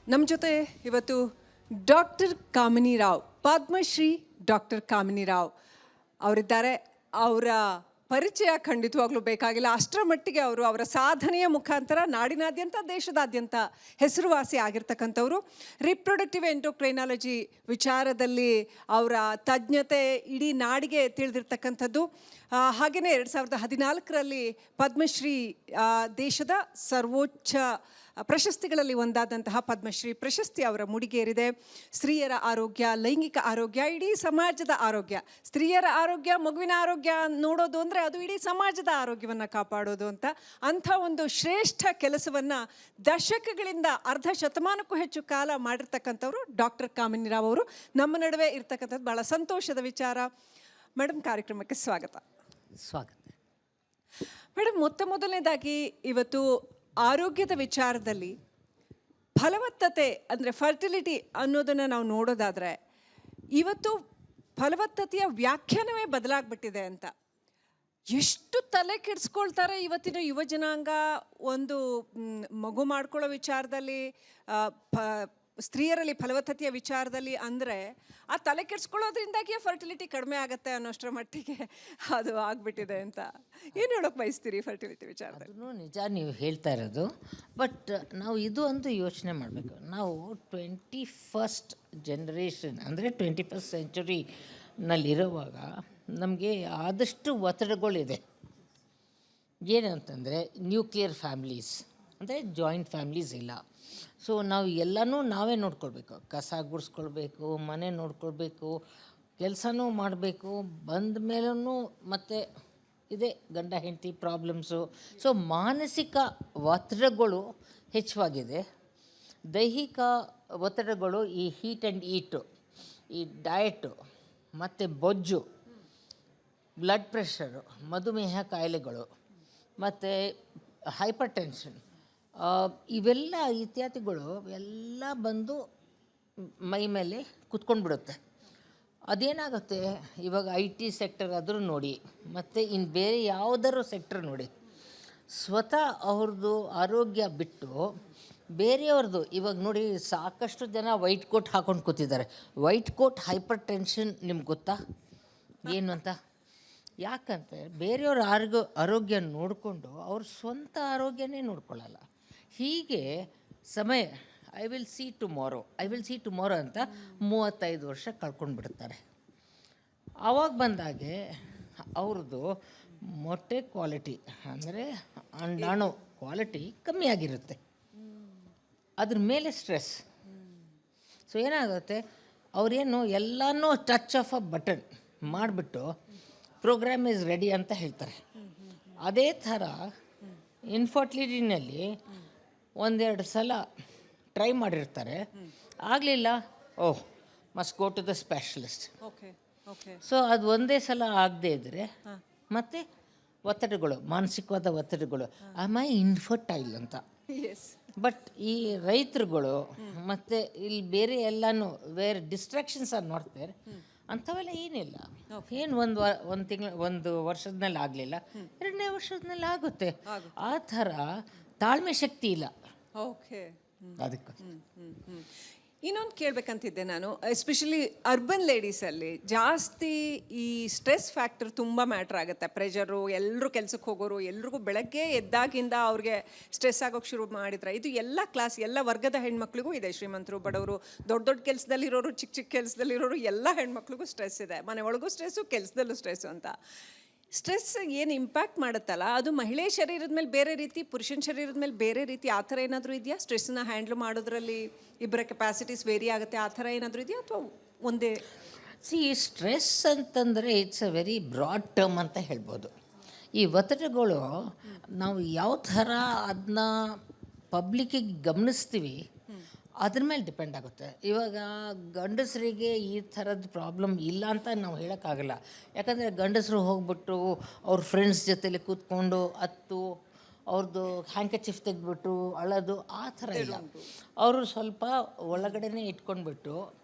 ನಮ್ಮ ಜೊತೆ ಇವತ್ತು ಡಾಕ್ಟರ್ ಕಾಮಿನಿ ರಾವ್, ಪದ್ಮಶ್ರೀ ಡಾಕ್ಟರ್ ಕಾಮಿನಿ ರಾವ್ ಅವರಿದ್ದಾರೆ. ಅವರ ಪರಿಚಯ ಖಂಡಿತವಾಗ್ಲೂ ಬೇಕಾಗಿಲ್ಲ, ಅಷ್ಟರ ಮಟ್ಟಿಗೆ ಅವರು ಅವರ ಸಾಧನೆಯ ಮುಖಾಂತರ ನಾಡಿನಾದ್ಯಂತ ದೇಶದಾದ್ಯಂತ ಹೆಸರುವಾಸಿ ಆಗಿರ್ತಕ್ಕಂಥವ್ರು. ರಿಪ್ರೊಡಕ್ಟಿವ್ ಎಂಡೋಕ್ರೈನಾಲಜಿ ವಿಚಾರದಲ್ಲಿ ಅವರ ತಜ್ಞತೆ ಇಡೀ ನಾಡಿಗೆ ತಿಳಿದಿರ್ತಕ್ಕಂಥದ್ದು. ಹಾಗೆಯೇ 2014ರಲ್ಲಿ ಪದ್ಮಶ್ರೀ ದೇಶದ ಸರ್ವೋಚ್ಚ ಪ್ರಶಸ್ತಿಗಳಲ್ಲಿ ಒಂದಾದಂತಹ ಪದ್ಮಶ್ರೀ ಪ್ರಶಸ್ತಿ ಅವರ ಮುಡಿಗೇರಿದೆ. ಸ್ತ್ರೀಯರ ಆರೋಗ್ಯ, ಲೈಂಗಿಕ ಆರೋಗ್ಯ, ಇಡೀ ಸಮಾಜದ ಆರೋಗ್ಯ. ಸ್ತ್ರೀಯರ ಆರೋಗ್ಯ, ಮಗುವಿನ ಆರೋಗ್ಯ ನೋಡೋದು ಅಂದರೆ ಅದು ಇಡೀ ಸಮಾಜದ ಆರೋಗ್ಯವನ್ನು ಕಾಪಾಡೋದು ಅಂತ. ಅಂಥ ಒಂದು ಶ್ರೇಷ್ಠ ಕೆಲಸವನ್ನು ದಶಕಗಳಿಂದ ಅರ್ಧ ಶತಮಾನಕ್ಕೂ ಹೆಚ್ಚು ಕಾಲ ಮಾಡಿರ್ತಕ್ಕಂಥವ್ರು ಡಾಕ್ಟರ್ ಕಾಮಿನಿ ರಾವ್ ಅವರು ನಮ್ಮ ನಡುವೆ ಇರ್ತಕ್ಕಂಥದ್ದು ಭಾಳ ಸಂತೋಷದ ವಿಚಾರ. ಮೇಡಮ್, ಕಾರ್ಯಕ್ರಮಕ್ಕೆ ಸ್ವಾಗತ. ಮೇಡಮ್, ಮೊದಲನೇದಾಗಿ ಇವತ್ತು ಆರೋಗ್ಯದ ವಿಚಾರದಲ್ಲಿ ಫಲವತ್ತತೆ ಅಂದರೆ ಫರ್ಟಿಲಿಟಿ ಅನ್ನೋದನ್ನು ನಾವು ನೋಡೋದಾದರೆ ಇವತ್ತು ಫಲವತ್ತತೆಯ ವ್ಯಾಖ್ಯಾನವೇ ಬದಲಾಗ್ಬಿಟ್ಟಿದೆ ಅಂತ. ಎಷ್ಟು ತಲೆ ಕೆಡಿಸ್ಕೊಳ್ತಾರೆ ಇವತ್ತಿನ ಯುವ ಜನಾಂಗ ಒಂದು ಮಗು ಮಾಡ್ಕೊಳ್ಳೋ ವಿಚಾರದಲ್ಲಿ, ಸ್ತ್ರೀಯರಲ್ಲಿ ಫಲವತ್ತತೆಯ ವಿಚಾರದಲ್ಲಿ. ಅಂದರೆ ಆ ತಲೆ ಕೆಡಿಸ್ಕೊಳ್ಳೋದ್ರಿಂದಾಗಿಯೇ ಫರ್ಟಿಲಿಟಿ ಕಡಿಮೆ ಆಗುತ್ತೆ ಅನ್ನೋಷ್ಟರ ಮಟ್ಟಿಗೆ ಅದು ಆಗಿಬಿಟ್ಟಿದೆ ಅಂತ. ಏನು ಹೇಳೋಕೆ ಬಯಸ್ತೀರಿ ಫರ್ಟಿಲಿಟಿ ವಿಚಾರದಲ್ಲಿ? ಅದನ್ನು ನಿಜ ನೀವು ಹೇಳ್ತಾ ಇರೋದು. ಬಟ್ ನಾವು ಇದು ಒಂದು ಯೋಚನೆ ಮಾಡಬೇಕು. ನಾವು 21st ಜನರೇಷನ್ ಅಂದರೆ 21st ಸೆಂಚುರಿನಲ್ಲಿರುವಾಗ ನಮಗೆ ಆದಷ್ಟು ಒತ್ತಡಗಳಿದೆ. ಏನಂತಂದರೆ ನ್ಯೂಕ್ಲಿಯರ್ ಫ್ಯಾಮ್ಲೀಸ್ ಅಂದರೆ ಜಾಯಿಂಟ್ ಫ್ಯಾಮ್ಲೀಸ್ ಇಲ್ಲ. ಸೊ ನಾವು ಎಲ್ಲನೂ ನಾವೇ ನೋಡ್ಕೊಳ್ಬೇಕು. ಕಸ ಗುಡಿಸ್ಕೊಳ್ಬೇಕು, ಮನೆ ನೋಡ್ಕೊಳ್ಬೇಕು, ಕೆಲಸನೂ ಮಾಡಬೇಕು. ಬಂದ ಮೇಲೂ ಮತ್ತು ಇದೇ ಗಂಡ ಹೆಂಡತಿ ಪ್ರಾಬ್ಲಮ್ಸು. ಸೊ ಮಾನಸಿಕ ಒತ್ತಡಗಳು ಹೆಚ್ಚಾಗಿದೆ. ದೈಹಿಕ ಒತ್ತಡಗಳು ಈ ಹೀಟ್ ಆ್ಯಂಡ್ ಈಟು, ಈ ಡಯಟು ಮತ್ತು ಬೊಜ್ಜು, ಬ್ಲಡ್ ಪ್ರೆಷರು, ಮಧುಮೇಹ ಕಾಯಿಲೆಗಳು ಮತ್ತು ಹೈಪರ್ ಟೆನ್ಷನ್, ಇವೆಲ್ಲ ಇತ್ಯಾದಿಗಳು ಎಲ್ಲ ಬಂದು ಮೈ ಮೇಲೆ ಕುತ್ಕೊಂಡ್ಬಿಡುತ್ತೆ. ಅದೇನಾಗುತ್ತೆ, ಇವಾಗ IT ಸೆಕ್ಟರ್ ಆದರೂ ನೋಡಿ, ಮತ್ತು ಇನ್ನು ಬೇರೆ ಯಾವುದಾದ್ರು ಸೆಕ್ಟರ್ ನೋಡಿ, ಸ್ವತಃ ಅವ್ರದ್ದು ಆರೋಗ್ಯ ಬಿಟ್ಟು ಬೇರೆಯವ್ರದ್ದು. ಇವಾಗ ನೋಡಿ, ಸಾಕಷ್ಟು ಜನ ವೈಟ್ ಕೋಟ್ ಹಾಕ್ಕೊಂಡು ಕೂತಿದ್ದಾರೆ. ವೈಟ್ ಕೋಟ್ ಹೈಪರ್ ಟೆನ್ಷನ್ ನಿಮ್ಗೆ ಗೊತ್ತಾ ಏನು ಅಂತ? ಯಾಕಂದರೆ ಬೇರೆಯವ್ರ ಆರೋಗ್ಯ ನೋಡಿಕೊಂಡು ಅವ್ರ ಸ್ವಂತ ಆರೋಗ್ಯನೇ ನೋಡ್ಕೊಳ್ಳಲ್ಲ. ಹೀಗೆ ಸಮಯ ಐ ವಿಲ್ ಸಿ ಟುಮಾರೋ ಅಂತ 35 ವರ್ಷ ಕಳ್ಕೊಂಡು ಬಿಡ್ತಾರೆ. ಆವಾಗ ಬಂದಾಗೆ ಅವ್ರದ್ದು ಮೊಟ್ಟೆ ಕ್ವಾಲಿಟಿ ಅಂದರೆ ಅಂಡಾಣು ಕ್ವಾಲಿಟಿ ಕಮ್ಮಿ ಆಗಿರುತ್ತೆ. ಅದ್ರ ಮೇಲೆ ಸ್ಟ್ರೆಸ್. ಸೊ ಏನಾಗುತ್ತೆ, ಅವರೇನು ಎಲ್ಲನೂ ಟಚ್ ಆಫ್ ಅ ಬಟನ್ ಮಾಡಿಬಿಟ್ಟು ಪ್ರೋಗ್ರಾಮ್ ಈಸ್ ರೆಡಿ ಅಂತ ಹೇಳ್ತಾರೆ. ಅದೇ ಥರ ಇನ್ಫರ್ಟಿಲಿಟಿನಲ್ಲಿ ಒಂದೆರಡು ಸಲ ಟ್ರೈ ಮಾಡಿರ್ತಾರೆ, ಆಗಲಿಲ್ಲ, oh must go to the specialist. So ಅದು ಒಂದೇ ಸಲ ಆಗದೇ ಇದ್ದರೆ ಮತ್ತು ಒತ್ತಡಗಳು, ಮಾನಸಿಕವಾದ ಒತ್ತಡಗಳು, ಐ ಇನ್ಫರ್ಟೈಲ್ ಅಂತ. ಬಟ್ ಈ ರೈತರುಗಳು ಮತ್ತು ಇಲ್ಲಿ ಬೇರೆ ಎಲ್ಲನೂ ಬೇರೆ ಡಿಸ್ಟ್ರಾಕ್ಷನ್ಸ್ ಆಗಿ ನೋಡ್ತಾರೆ. ಅಂಥವೆಲ್ಲ ಏನಿಲ್ಲ. ಏನು ಒಂದು ತಿಂಗಳು, ಒಂದು ವರ್ಷದ್ಮೇಲೆ ಆಗಲಿಲ್ಲ, 2ನೇ ವರ್ಷದ್ಮೇಲೆ ಆಗುತ್ತೆ. ಆ ಥರ ತಾಳ್ಮೆ ಶಕ್ತಿ ಇಲ್ಲ. ಓಕೆ, ಅದಕ್ಕೆ ಇನ್ನೊಂದು ಕೇಳಬೇಕಂತಿದ್ದೆ ನಾನು. ಎಸ್ಪೆಷಲಿ ಅರ್ಬನ್ ಲೇಡೀಸಲ್ಲಿ ಜಾಸ್ತಿ ಈ ಸ್ಟ್ರೆಸ್ ಫ್ಯಾಕ್ಟರ್ ತುಂಬ ಮ್ಯಾಟ್ರ್ ಆಗುತ್ತೆ. ಪ್ರೆಷರು, ಎಲ್ಲರೂ ಕೆಲಸಕ್ಕೆ ಹೋಗೋರು, ಎಲ್ರಿಗೂ ಬೆಳಗ್ಗೆ ಎದ್ದಾಗಿಂದ ಅವ್ರಿಗೆ ಸ್ಟ್ರೆಸ್ ಆಗೋಕ್ಕೆ ಶುರು ಮಾಡಿದ್ರೆ ಇದು ಎಲ್ಲ ಕ್ಲಾಸ್, ಎಲ್ಲ ವರ್ಗದ ಹೆಣ್ಮಕ್ಳಿಗೂ ಇದೆ. ಶ್ರೀಮಂತರು, ಬಡವರು, ದೊಡ್ಡ ದೊಡ್ಡ ಕೆಲಸದಲ್ಲಿರೋರು, ಚಿಕ್ಕ ಚಿಕ್ಕ ಕೆಲಸದಲ್ಲಿರೋರು, ಎಲ್ಲ ಹೆಣ್ಮಕ್ಳಿಗೂ ಸ್ಟ್ರೆಸ್ ಇದೆ. ಮನೆ ಒಳಗೂ ಸ್ಟ್ರೆಸ್ಸು, ಕೆಲಸದಲ್ಲೂ ಸ್ಟ್ರೆಸ್ಸು ಅಂತ. ಸ್ಟ್ರೆಸ್ ಏನು ಇಂಪ್ಯಾಕ್ಟ್ ಮಾಡುತ್ತಲ್ಲ, ಅದು ಮಹಿಳೆ ಶರೀರದ ಮೇಲೆ ಬೇರೆ ರೀತಿ, ಪುರುಷನ ಶರೀರದ ಮೇಲೆ ಬೇರೆ ರೀತಿ, ಆ ಥರ ಏನಾದರೂ ಇದೆಯಾ? ಸ್ಟ್ರೆಸ್ಸನ್ನ ಹ್ಯಾಂಡ್ಲ್ ಮಾಡೋದ್ರಲ್ಲಿ ಇಬ್ಬರ ಕೆಪಾಸಿಟೀಸ್ ವೇರಿ ಆಗುತ್ತೆ, ಆ ಥರ ಏನಾದರೂ ಇದೆಯಾ ಅಥವಾ ಒಂದೇ? ಸ್ಟ್ರೆಸ್ ಅಂತಂದರೆ it's a very broad term ಅಂತ ಹೇಳ್ಬೋದು. ಈ ಒತ್ತಡಗಳು ನಾವು ಯಾವ ಥರ ಅದನ್ನ ಪಬ್ಲಿಕ್ಕಿಗೆ ಗಮನಿಸ್ತೀವಿ ಅದ್ರ ಮೇಲೆ ಡಿಪೆಂಡ್ ಆಗುತ್ತೆ. ಇವಾಗ ಗಂಡಸರಿಗೆ ಈ ಥರದ ಪ್ರಾಬ್ಲಮ್ ಇಲ್ಲ ಅಂತ ನಾವು ಹೇಳೋಕ್ಕಾಗಲ್ಲ. ಯಾಕಂದರೆ ಗಂಡಸರು ಹೋಗ್ಬಿಟ್ಟು ಅವ್ರ ಫ್ರೆಂಡ್ಸ್ ಜೊತೆಲಿ ಕೂತ್ಕೊಂಡು ಅವ್ರದ್ದು ಹ್ಯಾಂಕಚಿಫ್ ತೆಗೆದ್ಬಿಟ್ಟು ಅಳೋದು ಆ ಥರ ಇಲ್ಲ. ಅವರು ಸ್ವಲ್ಪ ಒಳಗಡೆನೇ ಇಟ್ಕೊಂಡ್ಬಿಟ್ಟು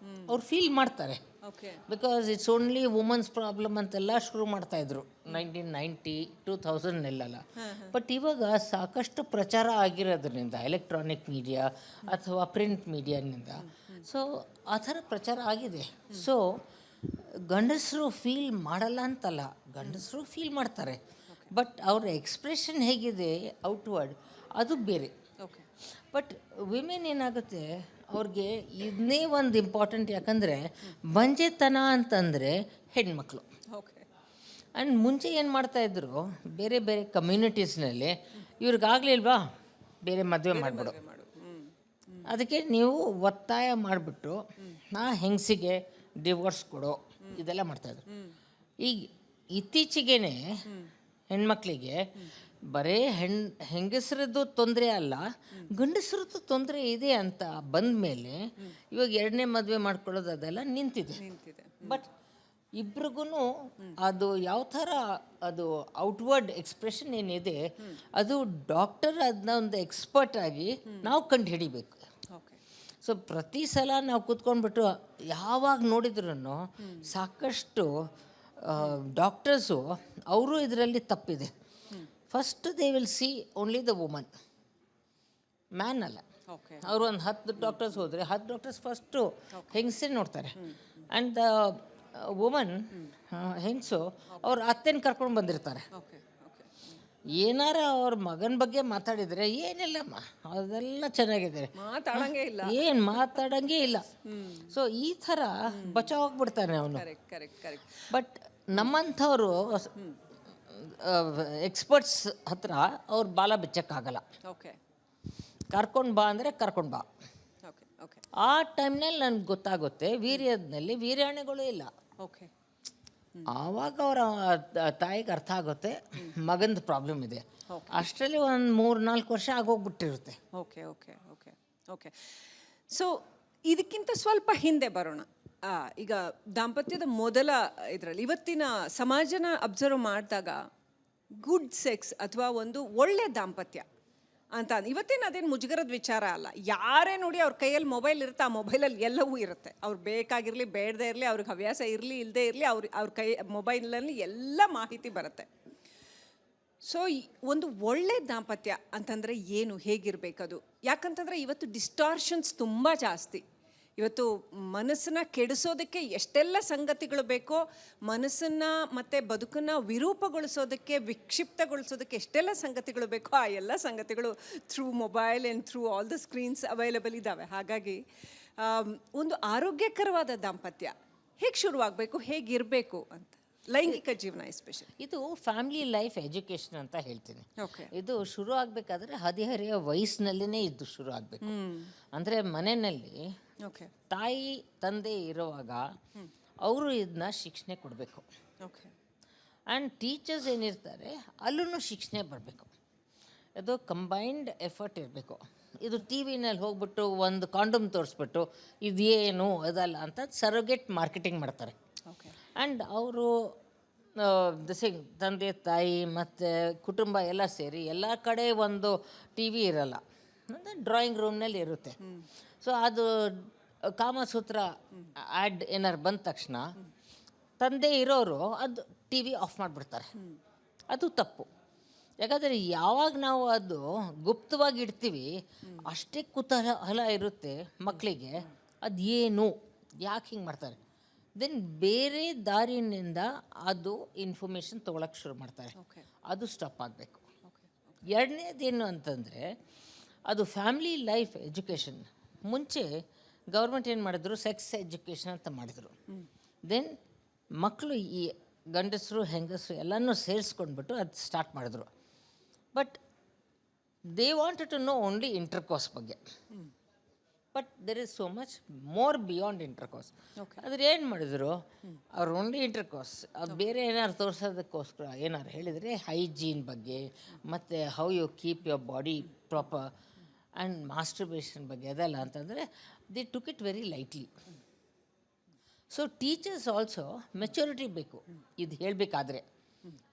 ಅವ್ರು ಫೀಲ್ ಮಾಡ್ತಾರೆ. Okay. Because it's only women's problem ಅಂತೆಲ್ಲ ಶುರು ಮಾಡ್ತಾಯಿದ್ರು 1990 2000 ಬಟ್ ಇವಾಗ ಸಾಕಷ್ಟು ಪ್ರಚಾರ ಆಗಿರೋದ್ರಿಂದ ಎಲೆಕ್ಟ್ರಾನಿಕ್ ಮೀಡಿಯಾ ಅಥವಾ ಪ್ರಿಂಟ್ ಮೀಡಿಯಾನಿಂದ ಸೊ ಆ ಥರ ಪ್ರಚಾರ ಆಗಿದೆ. ಸೊ ಗಂಡಸರು ಫೀಲ್ ಮಾಡಲ್ಲ ಅಂತಲ್ಲ, ಗಂಡಸರು ಫೀಲ್ ಮಾಡ್ತಾರೆ, ಬಟ್ ಅವ್ರ ಎಕ್ಸ್ಪ್ರೆಷನ್ ಹೇಗಿದೆ ಔಟ್ವರ್ಡ್ ಅದು ಬೇರೆ. ಓಕೆ. ಬಟ್ ವಿಮೆನ್ ಏನಾಗುತ್ತೆ, ಅವ್ರಿಗೆ ಇದನ್ನೇ ಒಂದು ಇಂಪಾರ್ಟೆಂಟ್. ಯಾಕಂದರೆ ಬಂಜೆತನ ಅಂತಂದರೆ ಹೆಣ್ಮಕ್ಳು. ಓಕೆ. ಆ್ಯಂಡ್ ಮುಂಚೆ ಏನು ಮಾಡ್ತಾಯಿದ್ರು, ಬೇರೆ ಬೇರೆ ಕಮ್ಯುನಿಟೀಸ್ನಲ್ಲಿ ಇವ್ರಿಗಾಗಲಿಲ್ವಾ ಬೇರೆ ಮದುವೆ ಮಾಡಿಬಿಡು, ಅದಕ್ಕೆ ನೀವು ಒತ್ತಾಯ ಮಾಡಿಬಿಟ್ಟು ಹೆಂಗಸಿಗೆ ಡಿವೋರ್ಸ್ ಕೊಡೋ ಇದೆಲ್ಲ ಮಾಡ್ತಾಯಿದ್ರು. ಈಗ ಇತ್ತೀಚೆಗೇ ಹೆಣ್ಮಕ್ಳಿಗೆ ಬರೀ ಹೆಂಗಸರದ್ದು ತೊಂದರೆ ಅಲ್ಲ, ಗಂಡಸರದ್ದು ತೊಂದರೆ ಇದೆ ಅಂತ ಬಂದ ಮೇಲೆ ಇವಾಗ ಎರಡನೇ ಮದುವೆ ಮಾಡ್ಕೊಳ್ಳೋದು ಅದೆಲ್ಲ ನಿಂತಿದೆ. ಬಟ್ ಇಬ್ರಿಗೂ ಅದು ಯಾವ ಥರ ಅದು ಔಟ್ವರ್ಡ್ ಎಕ್ಸ್ಪ್ರೆಷನ್ ಏನಿದೆ ಅದು ಡಾಕ್ಟರ್ ಅದನ್ನ ಒಂದು ಎಕ್ಸ್ಪರ್ಟ್ ಆಗಿ ನಾವು ಕಂಡು ಹಿಡಿಬೇಕು. ಸೊ ಪ್ರತಿ ಸಲ ನಾವು ಕೂತ್ಕೊಂಡ್ಬಿಟ್ಟು ಯಾವಾಗ ನೋಡಿದ್ರೂ ಸಾಕಷ್ಟು ಡಾಕ್ಟರ್ಸು ಅವರು ಇದರಲ್ಲಿ ತಪ್ಪಿದೆ. First they will see only the woman, man ಅಲ್ಲ. ಅವರು ಒಂದು 10 ಡಾಕ್ಟರ್ಸ್ ಹೋದರೆ 10 ಡಾಕ್ಟರ್ಸ್ ಫಸ್ಟು ಹೆಂಗಸೇ ನೋಡ್ತಾರೆ. ಆ್ಯಂಡ್ ದ ವುಮನ್ ಹೆಂಗಸು ಅವ್ರ ಅತ್ತೆನ ಕರ್ಕೊಂಡು ಬಂದಿರ್ತಾರೆ. ಏನಾರ ಅವ್ರ ಮಗನ ಬಗ್ಗೆ ಮಾತಾಡಿದರೆ ಏನಿಲ್ಲಮ್ಮ ಅದೆಲ್ಲ ಚೆನ್ನಾಗಿದೆ, ಏನು ಮಾತಾಡಂಗೆ ಇಲ್ಲ. ಸೊ ಈ ಥರ ಬಚಾವಾಗ್ಬಿಡ್ತಾನೆ ಅವನು. ಬಟ್ ನಮ್ಮಂಥವ್ರು ಎಕ್ಸ್ಪರ್ಟ್ಸ್ ಹತ್ರ ಅವ್ರ ಬಾಲ ಬಿಚ್ಚಕ್ಕಾಗಲ್ಲ. ಕರ್ಕೊಂಡು ಬಾ ಅಂದರೆ ಕರ್ಕೊಂಡು ಬಾ. ಆ ಟೈಮ್ನಲ್ಲಿ ನನಗೆ ಗೊತ್ತಾಗುತ್ತೆ ವೀರ್ಯದಲ್ಲಿ ವೀರ್ಯಾಣೆಗಳು ಇಲ್ಲ. ಆವಾಗ ಅವರ ತಾಯಿಗೆ ಅರ್ಥ ಆಗುತ್ತೆ ಮಗಂದು ಪ್ರಾಬ್ಲಮ್ ಇದೆ. ಅಷ್ಟರಲ್ಲಿ ಒಂದು 3-4 ವರ್ಷ ಆಗೋಗ್ಬಿಟ್ಟಿರುತ್ತೆ. Okay okay okay okay. So ಇದಕ್ಕಿಂತ ಸ್ವಲ್ಪ ಹಿಂದೆ ಬರೋಣ. ಈಗ ದಾಂಪತ್ಯದ ಮೊದಲ ಇದರಲ್ಲಿ ಇವತ್ತಿನ ಸಮಾಜನ ಅಬ್ಸರ್ವ್ ಮಾಡಿದಾಗ ಗುಡ್ ಸೆಕ್ಸ್ ಅಥವಾ ಒಂದು ಒಳ್ಳೆ ದಾಂಪತ್ಯ ಅಂತ ಇವತ್ತೇನು ಅದೇನು ಮುಜುಗರದ ವಿಚಾರ ಅಲ್ಲ. ಯಾರೇ ನೋಡಿ ಅವ್ರ ಕೈಯಲ್ಲಿ ಮೊಬೈಲ್ ಇರುತ್ತೆ, ಆ ಮೊಬೈಲಲ್ಲಿ ಎಲ್ಲವೂ ಇರುತ್ತೆ. ಅವ್ರು ಬೇಕಾಗಿರಲಿ ಬೇಡದೇ ಇರಲಿ, ಅವ್ರಿಗೆ ಹವ್ಯಾಸ ಇರಲಿ ಇಲ್ಲದೇ ಇರಲಿ, ಅವ್ರ ಕೈ ಮೊಬೈಲಲ್ಲಿ ಎಲ್ಲ ಮಾಹಿತಿ ಬರುತ್ತೆ. ಸೊ ಒಂದು ಒಳ್ಳೆ ದಾಂಪತ್ಯ ಅಂತಂದರೆ ಏನು, ಹೇಗಿರಬೇಕದು? ಯಾಕಂತಂದರೆ ಇವತ್ತು ಡಿಸ್ಟಾರ್ಷನ್ಸ್ ತುಂಬ ಜಾಸ್ತಿ. ಇವತ್ತು ಮನಸ್ಸನ್ನು ಕೆಡಿಸೋದಕ್ಕೆ ಎಷ್ಟೆಲ್ಲ ಸಂಗತಿಗಳು ಬೇಕೋ, ಮನಸ್ಸನ್ನು ಮತ್ತು ಬದುಕನ್ನು ವಿರೂಪಗೊಳಿಸೋದಕ್ಕೆ, ವಿಕ್ಷಿಪ್ತಗೊಳಿಸೋದಕ್ಕೆ ಎಷ್ಟೆಲ್ಲ ಸಂಗತಿಗಳು ಬೇಕೋ ಆ ಎಲ್ಲ ಸಂಗತಿಗಳು through mobile and through all the screens available ಇದ್ದಾವೆ. ಹಾಗಾಗಿ ಒಂದು ಆರೋಗ್ಯಕರವಾದ ದಾಂಪತ್ಯ ಹೇಗೆ ಶುರುವಾಗಬೇಕು, ಹೇಗಿರಬೇಕು ಅಂತ, ಲೈಂಗಿಕ ಜೀವನ ಎಸ್ಪೆಷಲಿ ಇದು ಫ್ಯಾಮಿಲಿ ಲೈಫ್ ಎಜುಕೇಷನ್ ಅಂತ ಹೇಳ್ತೀನಿ. ಇದು ಶುರು ಆಗಬೇಕಾದ್ರೆ ಹದಿಹರೆಯ ವಯಸ್ಸಿನಲ್ಲೇ ಇದು ಶುರು ಆಗಬೇಕು. ಅಂದರೆ ಮನೆಯಲ್ಲಿ ತಾಯಿ ತಂದೆ ಇರುವಾಗ ಅವರು ಇದನ್ನ ಶಿಕ್ಷಣ ಕೊಡಬೇಕು. ಆ್ಯಂಡ್ ಟೀಚರ್ಸ್ ಏನಿರ್ತಾರೆ ಅಲ್ಲೂ ಶಿಕ್ಷಣ ಬರಬೇಕು. ಅದು ಕಂಬೈನ್ಡ್ ಎಫರ್ಟ್ ಇರಬೇಕು. ಇದು ಟಿ ವಿನಲ್ಲಿ ಹೋಗ್ಬಿಟ್ಟು ಒಂದು ಕಾಂಡೋಮ್ ತೋರಿಸ್ಬಿಟ್ಟು ಇದೇನು ಅದಲ್ಲ ಅಂತ ಸರೋಗೇಟ್ ಮಾರ್ಕೆಟಿಂಗ್ ಮಾಡ್ತಾರೆ. ಆ್ಯಂಡ್ ಅವರು ತಂದೆ ತಾಯಿ ಮತ್ತು ಕುಟುಂಬ ಎಲ್ಲ ಸೇರಿ ಎಲ್ಲ ಕಡೆ ಒಂದು ಟಿ ವಿ ಇರಲ್ಲ, ಅಂದರೆ ಡ್ರಾಯಿಂಗ್ ರೂಮ್ನಲ್ಲಿ ಇರುತ್ತೆ. ಸೊ ಅದು ಕಾಮಸೂತ್ರ ಆ್ಯಡ್ ಏನಾರು ಬಂದ ತಕ್ಷಣ ತಂದೆ ಇರೋರು ಅದು ಟಿ ವಿ ಆಫ್ ಮಾಡಿಬಿಡ್ತಾರೆ. ಅದು ತಪ್ಪು. ಯಾಕಂದರೆ ಯಾವಾಗ ನಾವು ಅದು ಗುಪ್ತವಾಗಿ ಇಡ್ತೀವಿ ಅಷ್ಟೇ ಕುತೂಹಲ ಇರುತ್ತೆ ಮಕ್ಕಳಿಗೆ, ಅದು ಏನು ಯಾಕೆ ಹಿಂಗೆ ಮಾಡ್ತಾರೆ. ದೆನ್ ಬೇರೆ ದಾರಿನಿಂದ ಅದು ಇನ್ಫಾರ್ಮೇಷನ್ ತೊಗೊಳಕ್ಕೆ ಶುರು ಮಾಡ್ತಾರೆ. ಅದು ಸ್ಟಾಪ್ ಆಗಬೇಕು. ಎರಡನೇದೇನು ಅಂತಂದರೆ ಅದು ಫ್ಯಾಮಿಲಿ ಲೈಫ್ ಎಜುಕೇಷನ್. ಮುಂಚೆ ಗೌರ್ಮೆಂಟ್ ಏನು ಮಾಡಿದ್ರು, ಸೆಕ್ಸ್ ಎಜುಕೇಷನ್ ಅಂತ ಮಾಡಿದರು. ದೆನ್ ಮಕ್ಕಳು ಈ ಗಂಡಸರು ಹೆಂಗಸರು ಎಲ್ಲನೂ ಸೇರಿಸ್ಕೊಂಡ್ಬಿಟ್ಟು ಅದು ಸ್ಟಾರ್ಟ್ ಮಾಡಿದ್ರು. But they wanted to know only intercourse ಬಗ್ಗೆ. But there is so much more beyond intercourse. ಅದ್ರ ಏನು ಮಾಡಿದ್ರು, ಅವ್ರು ಓನ್ಲಿ ಇಂಟರ್ಕೋರ್ಸ್, ಅದು ಬೇರೆ ಏನಾದ್ರು ತೋರಿಸೋದಕ್ಕೋಸ್ಕರ ಏನಾರು ಹೇಳಿದರೆ ಹೈಜೀನ್ ಬಗ್ಗೆ ಮತ್ತು how you keep your body proper and masturbation ಬಗ್ಗೆ ಅದೆಲ್ಲ ಅಂತಂದರೆ they took it very lightly. So teachers also maturity ಬೇಕು ಇದು ಹೇಳಬೇಕಾದ್ರೆ.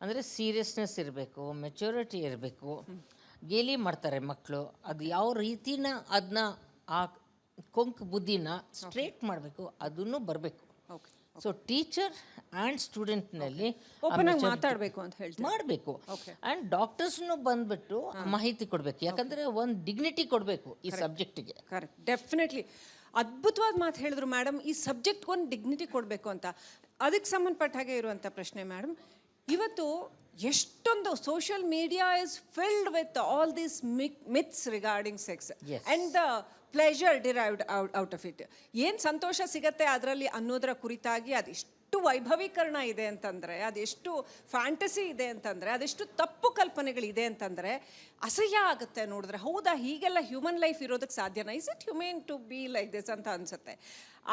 ಅಂದರೆ ಸೀರಿಯಸ್ನೆಸ್ ಇರಬೇಕು, ಮೆಚುರಿಟಿ ಇರಬೇಕು. ಗೇಲಿ ಮಾಡ್ತಾರೆ ಮಕ್ಕಳು. ಅದು ಯಾವ ರೀತಿನ ಅದನ್ನ ಆ ಕೊಂಕು ಬುದ್ಧಿನ ಸ್ಟ್ರೇಟ್ ಮಾಡಬೇಕು ಅದನ್ನು ಬರಬೇಕು. ಓಕೆ. ಸೊ ಟೀಚರ್ ಆ್ಯಂಡ್ ಸ್ಟೂಡೆಂಟ್ನಲ್ಲಿ ಓಪನ್ ಆಗಿ ಮಾತಾಡಬೇಕು ಅಂತ ಹೇಳ್ತೀವಿ. ಮಾಡಬೇಕು. ಆ್ಯಂಡ್ ಡಾಕ್ಟರ್ಸ್ನು ಬಂದ್ಬಿಟ್ಟು ಮಾಹಿತಿ ಕೊಡಬೇಕು, ಯಾಕಂದರೆ ಒಂದು ಡಿಗ್ನಿಟಿ ಕೊಡಬೇಕು ಈ ಸಬ್ಜೆಕ್ಟಿಗೆ. ಕರೆಕ್ಟ್, ಡೆಫಿನೆಟ್ಲಿ ಅದ್ಭುತವಾದ ಮಾತು ಹೇಳಿದ್ರು ಮೇಡಮ್. ಈ ಸಬ್ಜೆಕ್ಟ್ಗೆ ಒಂದು ಡಿಗ್ನಿಟಿ ಕೊಡಬೇಕು ಅಂತ. ಅದಕ್ಕೆ ಸಂಬಂಧಪಟ್ಟ ಹಾಗೆ ಇರುವಂಥ ಪ್ರಶ್ನೆ ಮೇಡಮ್, ಇವತ್ತು ಎಷ್ಟೊಂದು social media is filled with all these myths regarding sex and the pleasure derived out of it. ಏನು ಸಂತೋಷ ಸಿಗತ್ತೆ ಅದರಲ್ಲಿ ಅನ್ನೋದರ ಕುರಿತಾಗಿ ಅದೆಷ್ಟು ವೈಭವೀಕರಣ ಇದೆ ಅಂತಂದರೆ, ಅದೆಷ್ಟು ಫ್ಯಾಂಟಸಿ ಇದೆ ಅಂತಂದರೆ, ಅದೆಷ್ಟು ತಪ್ಪು ಕಲ್ಪನೆಗಳಿದೆ ಅಂತಂದರೆ ಅಸಹ್ಯ ಆಗುತ್ತೆ ನೋಡಿದ್ರೆ. ಹೌದಾ, ಹೀಗೆಲ್ಲ ಹ್ಯೂಮನ್ ಲೈಫ್ ಇರೋದಕ್ಕೆ ಸಾಧ್ಯನಾ? Is it human to be like this ಅಂತ ಅನಿಸುತ್ತೆ.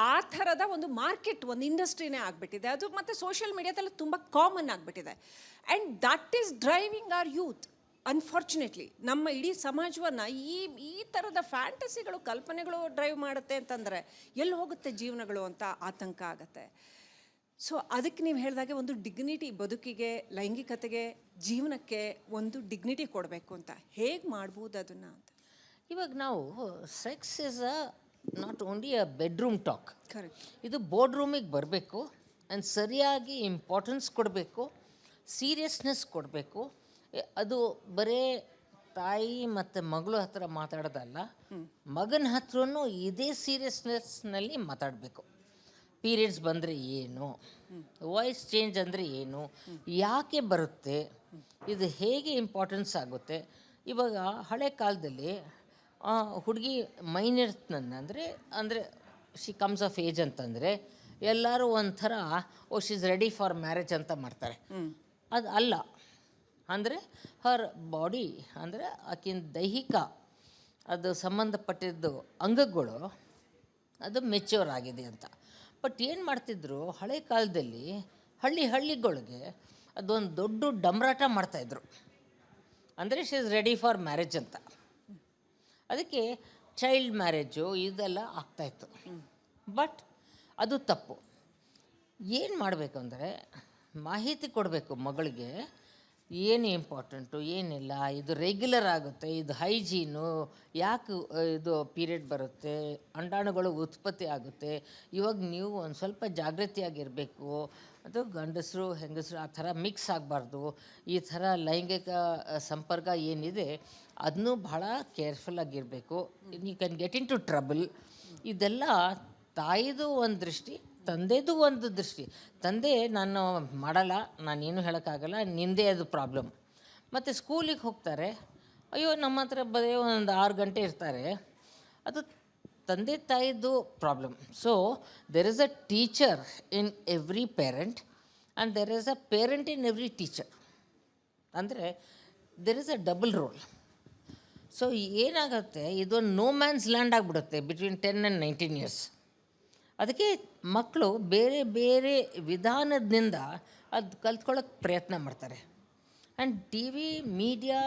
ಆ ಥರದ ಒಂದು ಮಾರ್ಕೆಟ್, ಒಂದು ಇಂಡಸ್ಟ್ರಿನೇ ಆಗಿಬಿಟ್ಟಿದೆ ಅದು. ಮತ್ತು ಸೋಷಿಯಲ್ ಮೀಡಿಯಾದಲ್ಲಿ ತುಂಬ ಕಾಮನ್ ಆಗಿಬಿಟ್ಟಿದೆ. And that is driving our youth. Unfortunately ನಮ್ಮ ಇಡೀ ಸಮಾಜವನ್ನು ಈ ಥರದ ಫ್ಯಾಂಟಸಿಗಳು, ಕಲ್ಪನೆಗಳು ಡ್ರೈವ್ ಮಾಡುತ್ತೆ ಅಂತಂದರೆ ಎಲ್ಲಿ ಹೋಗುತ್ತೆ ಜೀವನಗಳು ಅಂತ ಆತಂಕ ಆಗುತ್ತೆ. ಸೊ ಅದಕ್ಕೆ ನೀವು ಹೇಳಿದಾಗೆ ಒಂದು ಡಿಗ್ನಿಟಿ, ಬದುಕಿಗೆ, ಲೈಂಗಿಕತೆಗೆ, ಜೀವನಕ್ಕೆ ಒಂದು ಡಿಗ್ನಿಟಿ ಕೊಡಬೇಕು ಅಂತ ಹೇಗೆ ಮಾಡ್ಬೋದು ಅದನ್ನು ಅಂತ. ಇವಾಗ ನಾವು sex is not only a bedroom talk. Correct. ಇದು ಬೋರ್ಡ್ ರೂಮಿಗೆ ಬರಬೇಕು ಆ್ಯಂಡ್ ಸರಿಯಾಗಿ ಇಂಪಾರ್ಟೆನ್ಸ್ ಕೊಡಬೇಕು, ಸೀರಿಯಸ್ನೆಸ್ ಕೊಡಬೇಕು. ಅದು ಬರೇ ತಾಯಿ ಮತ್ತು ಮಗಳು ಹತ್ರ ಮಾತಾಡೋದಲ್ಲ, ಮಗನ ಹತ್ರನೂ ಇದೇ ಸೀರಿಯಸ್ನೆಸ್ನಲ್ಲಿ ಮಾತಾಡಬೇಕು. ಪೀರಿಯಡ್ಸ್ ಬಂದರೆ ಏನು, ವಾಯ್ಸ್ ಚೇಂಜ್ ಅಂದರೆ ಏನು, ಯಾಕೆ ಬರುತ್ತೆ, ಇದು ಹೇಗೆ ಇಂಪಾರ್ಟೆನ್ಸ್ ಆಗುತ್ತೆ. ಇವಾಗ ಹಳೆ ಕಾಲದಲ್ಲಿ ಹುಡುಗಿ ಮೈನರ್ಸ್ನನ್ನು ಅಂದರೆ ಶಿ ಕಮ್ಸ್ ಆಫ್ ಏಜ್ ಅಂತಂದರೆ ಎಲ್ಲರೂ ಒಂಥರ she is ready for marriage ಅಂತ ಮಾಡ್ತಾರೆ. ಅದು ಅಲ್ಲ. ಅಂದರೆ ಹರ್ ಬಾಡಿ, ಅಂದರೆ ಆಕಿನ ದೈಹಿಕ ಅದು ಸಂಬಂಧಪಟ್ಟಿದ್ದು ಅಂಗಗಳು ಅದು ಮೆಚ್ಯೂರ್ ಆಗಿದೆ ಅಂತ. ಬಟ್ ಏನು ಮಾಡ್ತಿದ್ರು ಹಳೆ ಕಾಲದಲ್ಲಿ, ಹಳ್ಳಿಗಳಿಗೆ ಅದೊಂದು ದೊಡ್ಡ ಡಂಬರಾಟ ಮಾಡ್ತಾಯಿದ್ರು. ಅಂದರೆ she is ready for marriage ಅಂತ. ಅದಕ್ಕೆ ಚೈಲ್ಡ್ ಮ್ಯಾರೇಜು ಇದೆಲ್ಲ ಆಗ್ತಾಯಿತ್ತು. ಬಟ್ ಅದು ತಪ್ಪು. ಏನು ಮಾಡಬೇಕು ಅಂದರೆ ಮಾಹಿತಿ ಕೊಡಬೇಕು ಮಗಳಿಗೆ, ಏನು ಇಂಪಾರ್ಟೆಂಟು ಏನಿಲ್ಲ, ಇದು ರೆಗ್ಯುಲರ್ ಆಗುತ್ತೆ, ಇದು ಹೈಜೀನು, ಯಾಕೆ ಇದು ಪೀರಿಯಡ್ ಬರುತ್ತೆ, ಅಂಡಾಣುಗಳು ಉತ್ಪತ್ತಿ ಆಗುತ್ತೆ, ಇವಾಗ ನೀವು ಒಂದು ಸ್ವಲ್ಪ ಜಾಗೃತಿಯಾಗಿರಬೇಕು. ಅದು ಗಂಡಸರು ಹೆಂಗಸರು ಆ ಥರ ಮಿಕ್ಸ್ ಆಗಬಾರ್ದು. ಈ ಥರ ಲೈಂಗಿಕ ಸಂಪರ್ಕ ಏನಿದೆ ಅದನ್ನೂ ಭಾಳ ಕೇರ್ಫುಲ್ಲಾಗಿರಬೇಕು. You can get into trouble. ಇದೆಲ್ಲ ತಾಯಿದು ಒಂದು ದೃಷ್ಟಿ, ತಂದೆದು ಒಂದು ದೃಷ್ಟಿ. ತಂದೆ ನಾನು ಮಾಡಲ್ಲ, ನಾನೇನು ಹೇಳೋಕ್ಕಾಗಲ್ಲ, ನಿಂದೇ ಅದು ಪ್ರಾಬ್ಲಮ್. ಮತ್ತು ಸ್ಕೂಲಿಗೆ ಹೋಗ್ತಾರೆ, ಅಯ್ಯೋ ನಮ್ಮ ಹತ್ರ ಬರೀ ಒಂದು 6 ಗಂಟೆ ಇರ್ತಾರೆ, ಅದು ತಂದೆ ತಾಯಿದು problem. So there is a teacher in every parent and there is a parent in every teacher. ಅಂದರೆ there is a double role. So ಏನಾಗುತ್ತೆ, ಇದೊಂದು ನೋ ಮ್ಯಾನ್ಸ್ ಲ್ಯಾಂಡ್ ಆಗಿಬಿಡುತ್ತೆ ಬಿಟ್ವೀನ್ 10 and 19 years. ಅದಕ್ಕೆ ಮಕ್ಕಳು ಬೇರೆ ಬೇರೆ ವಿಧಾನದಿಂದ ಅದು ಕಲ್ತ್ಕೊಳ್ಳೋಕ್ಕೆ ಪ್ರಯತ್ನ ಮಾಡ್ತಾರೆ. And T V, media,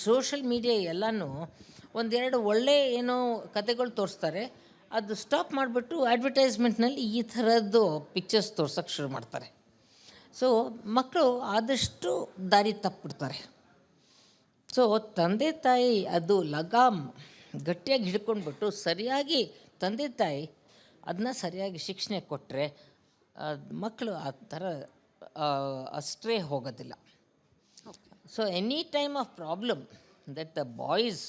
social media ಎಲ್ಲನೂ ಒಂದೆರಡು ಒಳ್ಳೆ ಏನೋ ಕತೆಗಳು ತೋರಿಸ್ತಾರೆ, ಅದು ಸ್ಟಾಪ್ ಮಾಡಿಬಿಟ್ಟು ಅಡ್ವರ್ಟೈಸ್ಮೆಂಟ್ನಲ್ಲಿ ಈ ಥರದ್ದು ಪಿಕ್ಚರ್ಸ್ ತೋರ್ಸೋಕ್ಕೆ ಶುರು ಮಾಡ್ತಾರೆ. ಸೊ ಮಕ್ಕಳು ಆದಷ್ಟು ದಾರಿ ತಪ್ಪಿಬಿಡ್ತಾರೆ. ಸೊ ತಂದೆ ತಾಯಿ ಅದು ಲಗಾಮ್ ಗಟ್ಟಿಯಾಗಿ ಹಿಡ್ಕೊಂಡ್ಬಿಟ್ಟು ಸರಿಯಾಗಿ ತಂದೆ ತಾಯಿ ಅದನ್ನ ಸರಿಯಾಗಿ ಶಿಕ್ಷಣ ಕೊಟ್ಟರೆ ಮಕ್ಕಳು ಆ ಥರ ಅಷ್ಟೇ ಹೋಗೋದಿಲ್ಲ. So any time of problem that the boys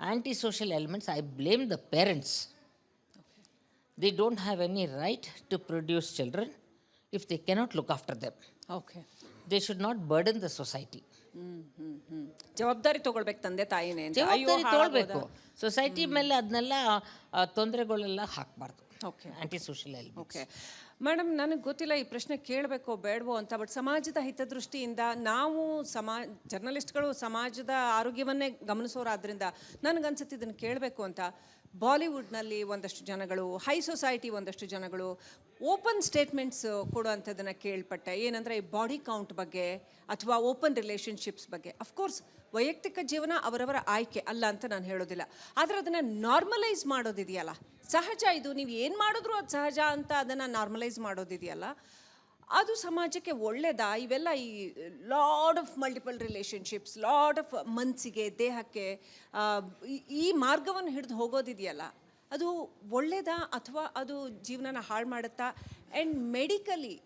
anti social elements, I blame the parents. They don't have any right to produce children if they cannot look after them. Okay. They should not burden the society. ಜವಾಬ್ದಾರಿ ತಗೊಳ್ಬೇಕು ತಂದೆ ತಾಯಿನೇ. ಜವಾಬ್ದಾರಿ ತೊಗೊಳ್ಬೇಕು. Society ಮೇಲೆ ಅದನ್ನೆಲ್ಲ ತೊಂದರೆಗಳೆಲ್ಲ ಹಾಕಬಾರ್ದು. Okay. ಆ್ಯಂಟಿ social elements. Okay madam, ನನಗೆ ಗೊತ್ತಿಲ್ಲ ಈ ಪ್ರಶ್ನೆ ಕೇಳಬೇಕೋ ಬೇಡವೋ ಅಂತ, ಬಟ್ ಸಮಾಜದ ಹಿತದೃಷ್ಟಿಯಿಂದ ನಾವು ಜರ್ನಲಿಸ್ಟ್ಗಳು ಸಮಾಜದ ಆರೋಗ್ಯವನ್ನೇ ಗಮನಿಸೋರಾದ್ರಿಂದ ನನಗನ್ಸುತ್ತೆ ಇದನ್ನು ಕೇಳಬೇಕು ಅಂತ. ಬಾಲಿವುಡ್ನಲ್ಲಿ ಒಂದಷ್ಟು ಜನಗಳು, ಹೈ ಸೊಸೈಟಿ ಒಂದಷ್ಟು ಜನಗಳು ಓಪನ್ ಸ್ಟೇಟ್ಮೆಂಟ್ಸ್ ಕೊಡುವಂಥದ್ದನ್ನು ಕೇಳ್ಪಟ್ಟೆ. ಏನಂದರೆ ಈ ಬಾಡಿ ಕೌಂಟ್ ಬಗ್ಗೆ ಅಥವಾ ಓಪನ್ ರಿಲೇಷನ್ಶಿಪ್ಸ್ ಬಗ್ಗೆ. ಅಫ್ಕೋರ್ಸ್ ವೈಯಕ್ತಿಕ ಜೀವನ ಅವರವರ ಆಯ್ಕೆ ಅಲ್ಲ ಅಂತ ನಾನು ಹೇಳೋದಿಲ್ಲ, ಆದರೆ ಅದನ್ನು ನಾರ್ಮಲೈಸ್ ಮಾಡೋದಿದೆಯಲ್ಲ, ಸಹಜ ಇದು, ನೀವು ಏನು ಮಾಡಿದ್ರು ಅದು ಸಹಜ ಅಂತ ಅದನ್ನು ನಾರ್ಮಲೈಸ್ ಮಾಡೋದಿದೆಯಲ್ಲ, ಅದು ಸಮಾಜಕ್ಕೆ ಒಳ್ಳೇದಾ? ಇವೆಲ್ಲ ಈ lot of multiple relationships, lot of ಮನಸ್ಸಿಗೆ, ದೇಹಕ್ಕೆ ಈ ಮಾರ್ಗವನ್ನು ಹಿಡಿದು ಹೋಗೋದಿದೆಯಲ್ಲ, ಅದು ಒಳ್ಳೇದಾ ಅಥವಾ ಅದು ಜೀವನನ ಹಾಳು ಮಾಡುತ್ತಾ? And medically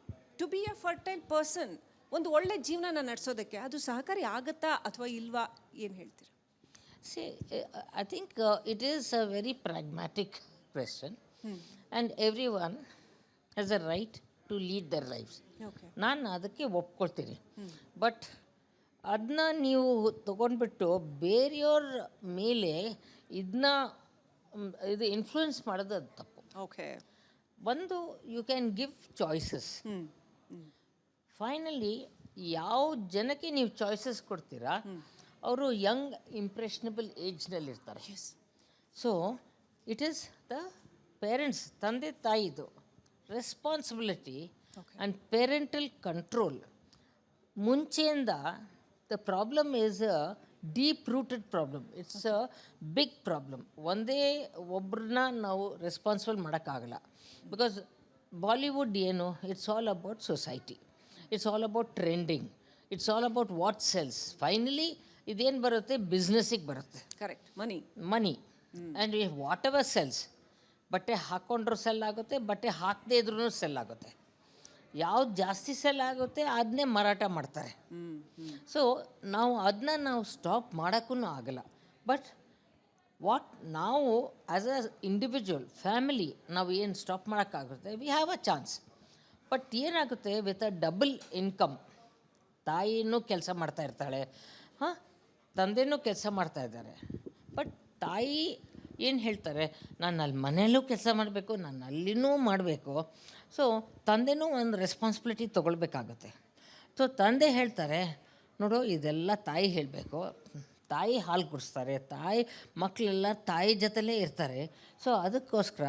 to be a fertile person, ಒಂದು ಒಳ್ಳೆ ಜೀವನನ ನಡೆಸೋದಕ್ಕೆ ಅದು ಸಹಕಾರಿ ಆಗುತ್ತಾ ಅಥವಾ ಇಲ್ವಾ? ಏನು ಹೇಳ್ತೀರಾ? See, I think it is a very pragmatic question, and everyone has a right to lead their lives. Okay. ನಾನು ಅದಕ್ಕೆ ಒಪ್ಕೊಳ್ತೀನಿ. ಬಟ್ ಅದನ್ನ ನೀವು ತೊಗೊಂಡ್ಬಿಟ್ಟು ಬೇರೆಯವ್ರ ಮೇಲೆ ಇದನ್ನ ಇದು ಇನ್ಫ್ಲೂಯೆನ್ಸ್ ಮಾಡೋದು ಅದು ತಪ್ಪು. ಓಕೆ. ಒಂದು you can give choices. Finally ಯಾವ ಜನಕ್ಕೆ ನೀವು ಚಾಯ್ಸಸ್ ಕೊಡ್ತೀರಾ ಅವರು ಯಂಗ್ ಇಂಪ್ರೆಷನಬಲ್ ಏಜ್ನಲ್ಲಿರ್ತಾರೆ. So it is the parents, ತಂದೆ ತಾಯಿದು ರೆಸ್ಪಾನ್ಸಿಬಿಲಿಟಿ ಆ್ಯಂಡ್ ಪೇರೆಂಟಲ್ ಕಂಟ್ರೋಲ್. ಮುಂಚೆಯಿಂದ the problem is a deep rooted problem. It's a big problem. ಒಂದೇ ಒಬ್ಬರನ್ನ ನಾವು ರೆಸ್ಪಾನ್ಸಿಬಲ್ ಮಾಡೋಕ್ಕಾಗಲ್ಲ. ಬಿಕಾಸ್ ಬಾಲಿವುಡ್ ಏನು, it's all about society, it's all about trending, it's all about what sells. Finally ಇದೇನು ಬರುತ್ತೆ, ಬಿಸ್ನೆಸ್ಸಿಗೆ ಬರುತ್ತೆ. Correct. Money and what ever cells. ಬಟ್ಟೆ ಹಾಕ್ಕೊಂಡ್ರೂ ಸೆಲ್ ಆಗುತ್ತೆ, ಬಟ್ಟೆ ಹಾಕದೇ ಇದ್ರೂ ಸೆಲ್ ಆಗುತ್ತೆ. ಯಾವ್ದು ಜಾಸ್ತಿ ಸೆಲ್ ಆಗುತ್ತೆ ಅದನ್ನೇ ಮಾರಾಟ ಮಾಡ್ತಾರೆ. ಸೊ ಅದನ್ನ ನಾವು ಸ್ಟಾಪ್ ಮಾಡೋಕ್ಕೂ ಆಗಲ್ಲ. ಬಟ್ ನಾವು ಆ್ಯಸ್ ಅ ಇಂಡಿವಿಜುವಲ್ ಫ್ಯಾಮಿಲಿ ನಾವು ಏನು ಸ್ಟಾಪ್ ಮಾಡೋಕ್ಕಾಗುತ್ತೆ, we have a chance. But ಏನಾಗುತ್ತೆ, ವಿತ್ ಅ ಡಬಲ್ ಇನ್ಕಮ್, ತಾಯಿನೂ ಕೆಲಸ ಮಾಡ್ತಾ ಇರ್ತಾಳೆ, ತಂದೆನೂ ಕೆಲಸ ಮಾಡ್ತಾ ಇದ್ದಾರೆ. ಬಟ್ ತಾಯಿ ಏನು ಹೇಳ್ತಾರೆ, ನಾನು ಅಲ್ಲಿ ಮನೆಯಲ್ಲೂ ಕೆಲಸ ಮಾಡಬೇಕು, ನಾನು ಅಲ್ಲಿನೂ ಮಾಡಬೇಕು. ಸೊ ತಂದೆನೂ ಒಂದು ರೆಸ್ಪಾನ್ಸಿಬಿಲಿಟಿ ತೊಗೊಳ್ಬೇಕಾಗುತ್ತೆ. ಸೊ ತಂದೆ ಹೇಳ್ತಾರೆ, ನೋಡು ಇದೆಲ್ಲ ತಾಯಿ ಹೇಳಬೇಕು, ತಾಯಿ ಹಾಲು ಕುಡಿಸ್ತಾರೆ, ಮಕ್ಕಳೆಲ್ಲ ತಾಯಿ ಜೊತೆಲೇ ಇರ್ತಾರೆ. ಸೊ ಅದಕ್ಕೋಸ್ಕರ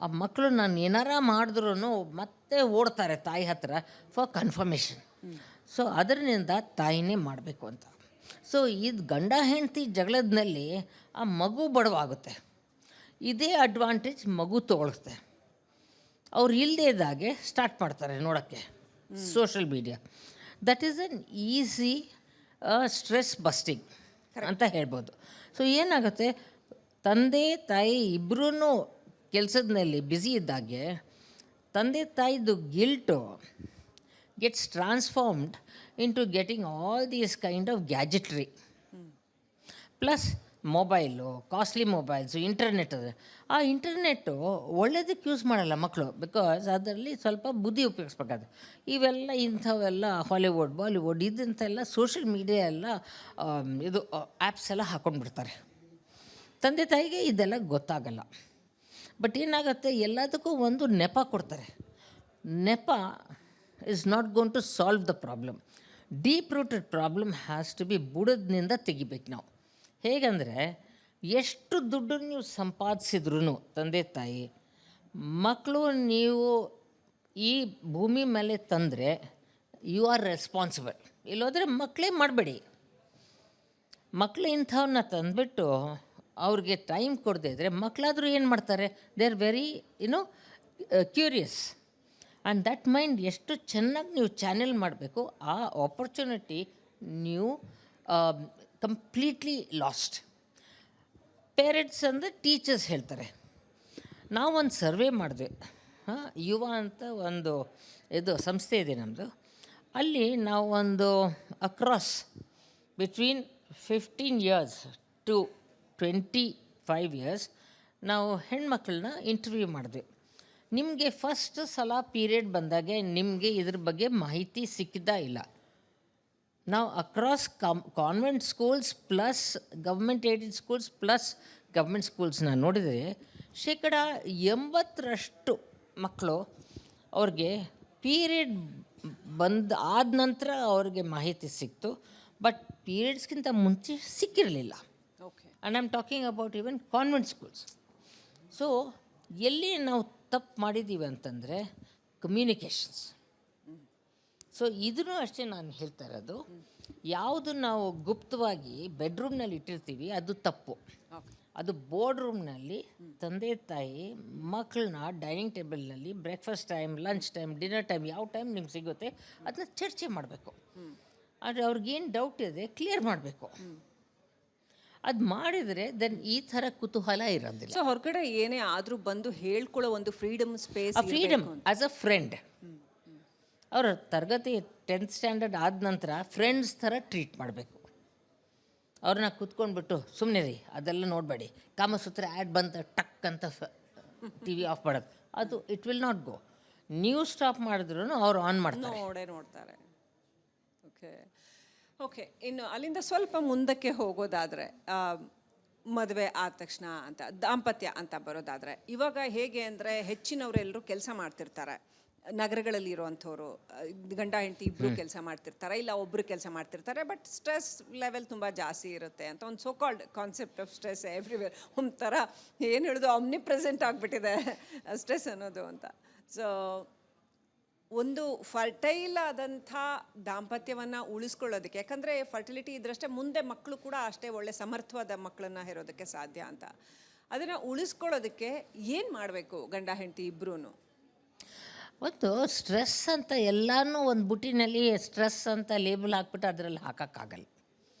ಆ ಮಕ್ಕಳು ನಾನು ಏನಾರ ಮಾಡಿದ್ರೂ ಮತ್ತೆ ಓಡ್ತಾರೆ ತಾಯಿ ಹತ್ರ ಫಾರ್ ಕನ್ಫರ್ಮೇಷನ್. ಸೊ ಅದರಿಂದ ತಾಯಿನೇ ಮಾಡಬೇಕು ಅಂತ. ಸೊ ಇದು ಗಂಡ ಹೆಂಡತಿ ಜಗಳದಲ್ಲಿ ಆ ಮಗು ಬಡವಾಗುತ್ತೆ. ಇದೇ ಅಡ್ವಾಂಟೇಜ್ ಮಗು ತೊಗೊಳುತ್ತೆ. ಅವ್ರು ಇಲ್ಲದೇ ಇದ್ದಾಗೆ ಸ್ಟಾರ್ಟ್ ಮಾಡ್ತಾರೆ ನೋಡೋಕ್ಕೆ social media. That is an easy stress busting ಅಂತ ಹೇಳ್ಬೋದು. ಸೊ ಏನಾಗುತ್ತೆ, ತಂದೆ ತಾಯಿ ಇಬ್ಬರೂ ಕೆಲಸದಲ್ಲಿ ಬ್ಯುಸಿ ಇದ್ದಾಗೆ ತಂದೆ ತಾಯಿದು ಗಿಲ್ಟು gets transformed into getting all these kind of gadgetry. Plus mobile, costly mobiles, internet. ಅದು ಆ ಇಂಟರ್ನೆಟ್ಟು ಒಳ್ಳೇದಕ್ಕೆ ಯೂಸ್ ಮಾಡಲ್ಲ ಮಕ್ಕಳು, ಬಿಕಾಸ್ ಅದರಲ್ಲಿ ಸ್ವಲ್ಪ ಬುದ್ಧಿ ಉಪಯೋಗಿಸ್ಬೇಕಾದ್ರೆ. ಇವೆಲ್ಲ ಇಂಥವೆಲ್ಲ ಹಾಲಿವುಡ್, ಬಾಲಿವುಡ್ ಇದಂತೆಲ್ಲ ಸೋಷಿಯಲ್ ಮೀಡಿಯಾ ಎಲ್ಲ ಇದು ಆ್ಯಪ್ಸ್ ಎಲ್ಲ ಹಾಕ್ಕೊಂಡ್ಬಿಡ್ತಾರೆ. ತಂದೆ ತಾಯಿಗೆ ಇದೆಲ್ಲ ಗೊತ್ತಾಗಲ್ಲ. ಬಟ್ ಏನಾಗುತ್ತೆ, ಎಲ್ಲದಕ್ಕೂ ಒಂದು ನೆಪ ಕೊಡ್ತಾರೆ. ನೆಪ is not going to solve the problem. Deep rooted problem has to be ಬುಡದಿಂದ ತೆಗಿಬೇಕು ನಾವು. ಹೇಗಂದರೆ, ಎಷ್ಟು ದುಡ್ಡು ನೀವು ಸಂಪಾದಿಸಿದ್ರೂ ತಂದೆ ತಾಯಿ, ಮಕ್ಕಳು ನೀವು ಈ ಭೂಮಿ ಮೇಲೆ ತಂದರೆ ಯು ಆರ್ ರೆಸ್ಪಾನ್ಸಿಬಲ್. ಇಲ್ಲೋದ್ರೆ ಮಕ್ಕಳೇ ಮಾಡಬೇಡಿ. ಮಕ್ಕಳು ಇಂಥವನ್ನ ತಂದುಬಿಟ್ಟು ಅವ್ರಿಗೆ ಟೈಮ್ ಕೊಡದೇ ಇದ್ದರೆ ಮಕ್ಕಳಾದರೂ ಏನು ಮಾಡ್ತಾರೆ, they are very curious. And that mind ಎಷ್ಟು ಚೆನ್ನಾಗಿ ನೀವು ಚಾನೆಲ್ ಮಾಡಬೇಕು, ಆ ಆಪರ್ಚುನಿಟಿ ನೀವು ಕಂಪ್ಲೀಟ್ಲಿ ಲಾಸ್ಟ್. ಪೇರೆಂಟ್ಸ್ ಅಂದರೆ ಟೀಚರ್ಸ್ ಹೇಳ್ತಾರೆ. ನಾವೊಂದು ಸರ್ವೆ ಮಾಡಿದ್ವಿ, ಯುವ ಅಂತ ಒಂದು ಸಂಸ್ಥೆ ಇದೆ ನಮ್ಮದು. ಅಲ್ಲಿ ನಾವು ಒಂದು across between 15 years to 25 years ನಾವು ಹೆಣ್ಮಕ್ಳನ್ನ ಇಂಟರ್ವ್ಯೂ ಮಾಡಿದ್ವಿ. ನಿಮಗೆ ಫಸ್ಟ್ ಸಲ ಪೀರಿಯಡ್ ಬಂದಾಗೆ ನಿಮಗೆ ಇದ್ರ ಬಗ್ಗೆ ಮಾಹಿತಿ ಸಿಕ್ಕಿದ್ದ ಇಲ್ಲ. ನಾವು across convent schools plus government aided schools plus government ಸ್ಕೂಲ್ಸ್ನ ನೋಡಿದರೆ 80% ಮಕ್ಕಳು ಅವ್ರಿಗೆ ಪೀರಿಯಡ್ ಆದ ನಂತರ ಅವ್ರಿಗೆ ಮಾಹಿತಿ ಸಿಕ್ತು. ಬಟ್ ಪೀರಿಯಡ್ಸ್ಗಿಂತ ಮುಂಚೆ ಸಿಕ್ಕಿರಲಿಲ್ಲ. Okay. And I am talking about even convent schools. So ಎಲ್ಲಿ ನಾವು ತಪ್ಪು ಮಾಡಿದ್ದೀವಿ ಅಂತಂದರೆ ಕಮ್ಯುನಿಕೇಷನ್ಸ್. ಸೊ ಇದನ್ನು ಅಷ್ಟೇ ನಾನು ಹೇಳ್ತಾ ಇರೋದು, ಯಾವುದು ನಾವು ಗುಪ್ತವಾಗಿ ಬೆಡ್ರೂಮ್ನಲ್ಲಿ ಇಟ್ಟಿರ್ತೀವಿ ಅದು ತಪ್ಪು. ಅದು ಬೋರ್ಡ್ ರೂಮ್ನಲ್ಲಿ ತಂದೆ ತಾಯಿ ಮಕ್ಕಳನ್ನ ಡೈನಿಂಗ್ ಟೇಬಲ್ನಲ್ಲಿ breakfast time, lunch time, dinner time, ಯಾವ ಟೈಮ್ ನಿಮ್ಗೆ ಸಿಗುತ್ತೆ ಅದನ್ನ ಚರ್ಚೆ ಮಾಡಬೇಕು. ಆದರೆ ಅವ್ರಿಗೇನು ಡೌಟ್ ಇದೆ ಕ್ಲಿಯರ್ ಮಾಡಬೇಕು. ಅದು ಮಾಡಿದರೆ ದೆನ್ ಈ ಥರ ಕುತೂಹಲ ಇರೋದಿಲ್ಲ. ಸೊ ಹೊರಗಡೆ ಏನೇ ಆದರೂ ಬಂದು ಹೇಳ್ಕೊಳ್ಳೋ ಒಂದು ಫ್ರೀಡಮ್ ಸ್ಪೇಸ್, ಆ ಫ್ರೀಡಮ್ ಆ್ಯಸ್ ಅ ಫ್ರೆಂಡ್. ಅವರ ತರಗತಿ 10th ಸ್ಟ್ಯಾಂಡರ್ಡ್ ಆದ ನಂತರ ಫ್ರೆಂಡ್ಸ್ ಥರ ಟ್ರೀಟ್ ಮಾಡಬೇಕು. ಅವ್ರನ್ನ ಕೂತ್ಕೊಂಡ್ಬಿಟ್ಟು ಸುಮ್ಮನೆ ರೀ ಅದೆಲ್ಲ ನೋಡಬೇಡಿ, ಕಾಮಸೂತ್ರ ಆ್ಯಡ್ ಬಂತ ಟಕ್ ಅಂತ ಟಿ ವಿ ಆಫ್ ಮಾಡೋದು, ಅದು ಇಟ್ ವಿಲ್ ನಾಟ್ ಗೋ. ನೀವು ಸ್ಟಾಪ್ ಮಾಡಿದ್ರು ಅವ್ರು ಆನ್ ಮಾಡ್ತಾರೆ, ನೋಡ್ತಾರೆ. Okay okay. ಇನ್ನು ಅಲ್ಲಿಂದ ಸ್ವಲ್ಪ ಮುಂದಕ್ಕೆ ಹೋಗೋದಾದರೆ, ಮದುವೆ ಆದ ತಕ್ಷಣ ಅಂತ ದಾಂಪತ್ಯ ಅಂತ ಬರೋದಾದರೆ, ಇವಾಗ ಹೇಗೆ ಅಂದರೆ ಹೆಚ್ಚಿನವರೆಲ್ಲರೂ ಕೆಲಸ ಮಾಡ್ತಿರ್ತಾರೆ. ನಗರಗಳಲ್ಲಿ ಇರುವಂಥವ್ರು ಗಂಡ ಹೆಂಡತಿ ಇಬ್ಬರು ಕೆಲಸ ಮಾಡ್ತಿರ್ತಾರೆ, ಇಲ್ಲ ಒಬ್ಬರು ಕೆಲಸ ಮಾಡ್ತಿರ್ತಾರೆ. ಬಟ್ ಸ್ಟ್ರೆಸ್ ಲೆವೆಲ್ ತುಂಬ ಜಾಸ್ತಿ ಇರುತ್ತೆ ಅಂತ ಒಂದು so called concept of stress everywhere. ಒಂಥರ ಏನು ಹೇಳೋದು, ಆಮ್ನಿ ಪ್ರೆಸೆಂಟ್ ಆಗಿಬಿಟ್ಟಿದೆ ಸ್ಟ್ರೆಸ್ ಅನ್ನೋದು ಅಂತ. ಸೊ ಒಂದು ಫರ್ಟೈಲ್ ಆದಂಥ ದಾಂಪತ್ಯವನ್ನು ಉಳಿಸ್ಕೊಳ್ಳೋದಕ್ಕೆ, ಯಾಕಂದರೆ ಫರ್ಟಿಲಿಟಿ ಇದ್ರಷ್ಟೇ ಮುಂದೆ ಮಕ್ಕಳು ಕೂಡ ಅಷ್ಟೇ ಒಳ್ಳೆ ಸಮರ್ಥವಾದ ಮಕ್ಕಳನ್ನು ಹೆರೋದಕ್ಕೆ ಸಾಧ್ಯ ಅಂತ, ಅದನ್ನು ಉಳಿಸ್ಕೊಳ್ಳೋದಕ್ಕೆ ಏನು ಮಾಡಬೇಕು ಗಂಡ ಹೆಂಡತಿ ಇಬ್ಬರೂ? ಒಂದು ಸ್ಟ್ರೆಸ್ ಅಂತ ಎಲ್ಲನೂ ಒಂದು ಬುಟ್ಟಿನಲ್ಲಿ ಸ್ಟ್ರೆಸ್ ಅಂತ ಲೇಬಲ್ ಹಾಕ್ಬಿಟ್ಟು ಅದರಲ್ಲಿ ಹಾಕೋಕ್ಕಾಗಲ್ಲ.